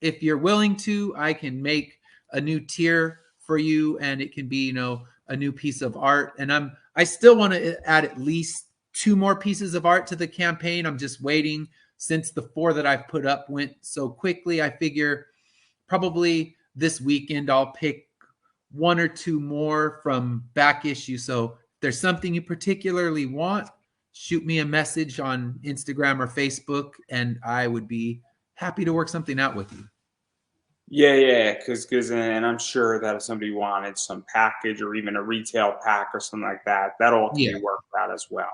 if you're willing to, I can make a new tier for you, and it can be, you know, a new piece of art. And I still want to add at least 2 more pieces of art to the campaign. I'm just waiting, since the 4 that I've put up went so quickly. I figure probably this weekend I'll pick 1 or 2 more from back issue. So if there's something you particularly want, shoot me a message on Instagram or Facebook, and I would be happy to work something out with you. Yeah, because and I'm sure that if somebody wanted some package or even a retail pack or something like that, that all can Yeah. be worked out as well.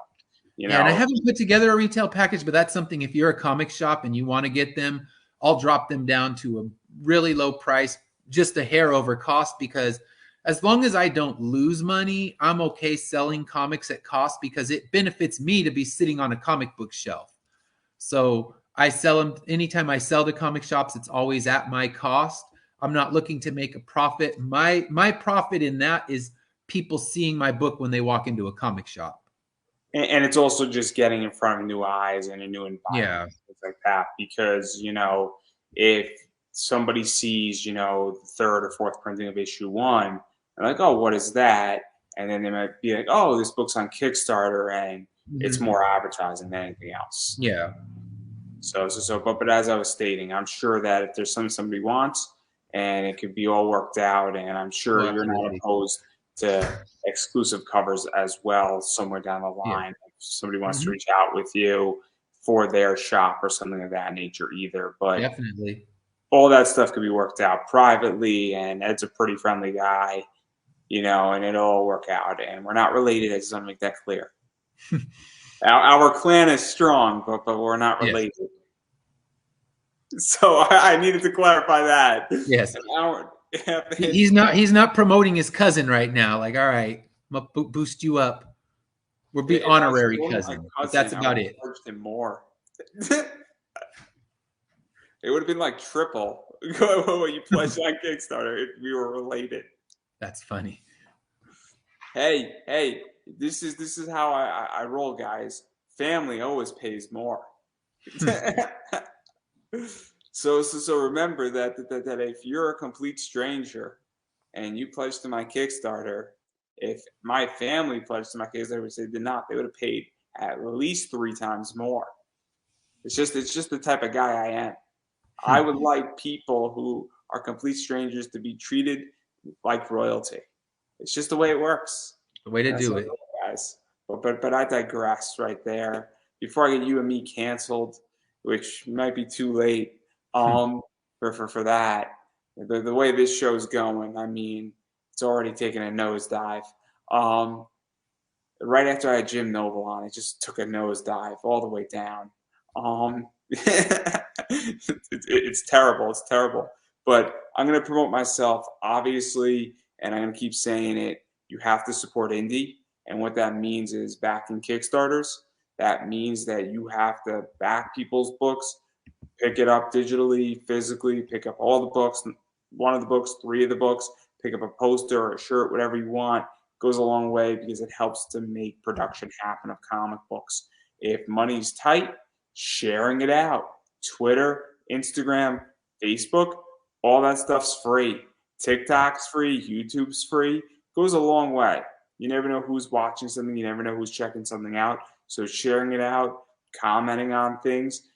You Yeah, and I know, haven't put together a retail package, but that's something, if you're a comic shop and you want to get them, I'll drop them down to a really low price, just a hair over cost, because as long as I don't lose money, I'm okay selling comics at cost, because it benefits me to be sitting on a comic book shelf. So I sell them anytime I sell to comic shops, it's always at my cost. I'm not looking to make a profit. My profit in that is people seeing my book when they walk into a comic shop. and it's also just getting in front of new eyes and a new environment, Yeah. things like that. Because if somebody sees the third or fourth printing of issue 1, they're like, oh, what is that? And then they might be like, oh, this book's on Kickstarter, and it's Mhm. more advertising than anything else. Yeah. But as I was stating, I'm sure that if there's something somebody wants and it could be all worked out, and I'm sure Oh, you're not absolutely. opposed to exclusive covers as well somewhere down the Yeah. line. If somebody wants to Mhm. reach out with you for their shop or something of that nature either. But Definitely. all that stuff could be worked out privately, and Ed's a pretty friendly guy, and it'll all work out. And we're not related. I just want to make that clear. Our clan is strong, but we're not Yes. related. So I needed to clarify that. Yes. And our, He's not promoting his cousin right now. Like, all right, I'm gonna boost you up. We'll be if I honorary supported my cousin, but that's cousin, I would about have it. charged him more. It would have been like triple what you pledged on Kickstarter if we were related. That's funny. Hey, this is how I roll, guys. Family always pays more. So remember that if you're a complete stranger and you pledge to my Kickstarter, if my family pledged to my Kickstarter, which they did not, they would have paid at least 3 times more. It's just the type of guy I am. I would like people who are complete strangers to be treated like royalty. It's just the way it works. The way to That's do what it. guys. But I digress right there. Before I get you and me canceled, which might be too late, for that. The way this show's going, I mean, it's already taken a nosedive. Um, right after I had Jim Noble on, it just took a nosedive all the way down. It's terrible. It's terrible. But I'm going to promote myself, obviously, and I'm going to keep saying it. You have to support indie. And what that means is backing Kickstarters. That means that you have to back people's books, pick it up digitally, physically, pick up all the books, 1 of the books, 3 of the books, pick up a poster or a shirt, whatever you want. Goes a long way because it helps to make production happen of comic books. If money's tight, sharing it out. Twitter, Instagram, Facebook, all that stuff's free. TikTok's free, YouTube's free. Goes a long way. You never know who's watching something, you never know who's checking something out. So sharing it out, commenting on things,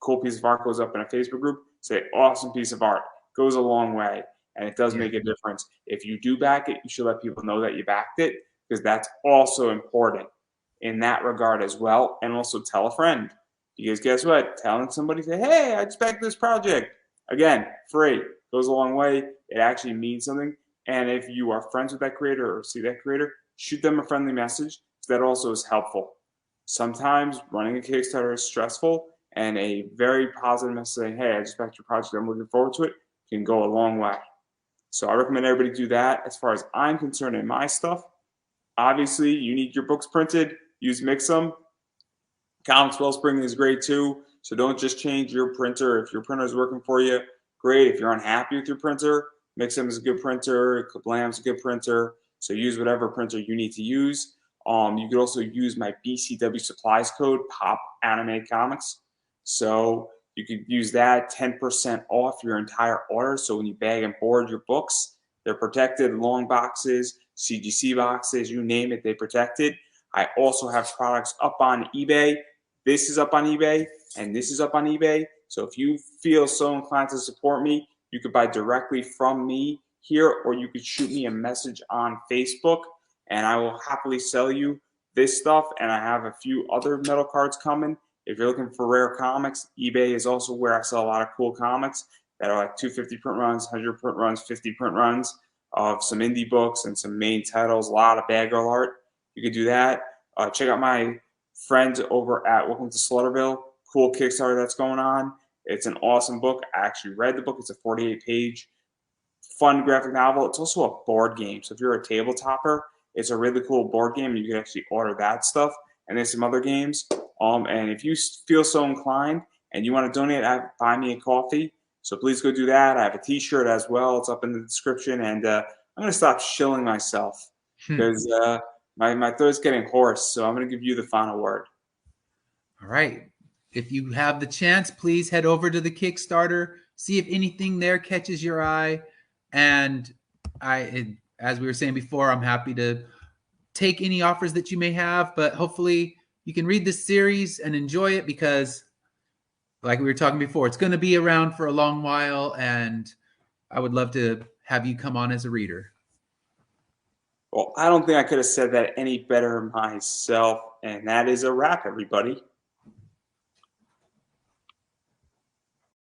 cool piece of art goes up in a Facebook group, say awesome piece of art. Goes a long way. And it does Yeah. make a difference. If you do back it, you should let people know that you backed it, because that's also important in that regard as well. And also tell a friend, because guess what? Telling somebody, say, hey, I just backed this project. Again, free. Goes a long way. It actually means something. And if you are friends with that creator or see that creator, shoot them a friendly message. That also is helpful. Sometimes running a Kickstarter is stressful, and a very positive message saying, hey, I just backed your project, I'm looking forward to it, can go a long way. So I recommend everybody do that. As far as I'm concerned in my stuff, obviously you need your books printed. Use Mixum. Comics Wellspring is great too. So don't just change your printer. If your printer is working for you, great. If you're unhappy with your printer, Mixum is a good printer. Kablam's a good printer. So use whatever printer you need to use. You could also use my BCW supplies code, Pop Anime Comics. So you could use that 10% off your entire order. So when you bag and board your books, They're protected, long boxes, CGC boxes, you name it, they protect it. I also have products up on eBay. This is up on eBay, and this is up on eBay. So if you feel so inclined to support me, you could buy directly from me here, or you could shoot me a message on Facebook, and I will happily sell you this stuff. And I have a few other metal cards coming. If you're looking for rare comics, eBay is also where I sell a lot of cool comics that are like 250 print runs, 100 print runs, 50 print runs of some indie books and some main titles, a lot of bad girl art. You could do that. Check out my friends over at Welcome to Slaughterville. Cool Kickstarter that's going on. It's an awesome book. I actually read the book. It's a 48-page fun graphic novel. It's also a board game. So if you're a tabletopper, it's a really cool board game, and you can actually order that stuff. And there's some other games. And if you feel so inclined and you want to donate, buy me a coffee. So please go do that. I have a T-shirt as well. It's up in the description. And I'm going to stop shilling myself because my throat's getting hoarse. So I'm going to give you the final word. All right. If you have the chance, please head over to the Kickstarter. See if anything there catches your eye. And as we were saying before, I'm happy to take any offers that you may have. But hopefully you can read this series and enjoy it because, like we were talking before, it's going to be around for a long while, and I would love to have you come on as a reader. Well, I don't think I could have said that any better myself, and that is a wrap, everybody.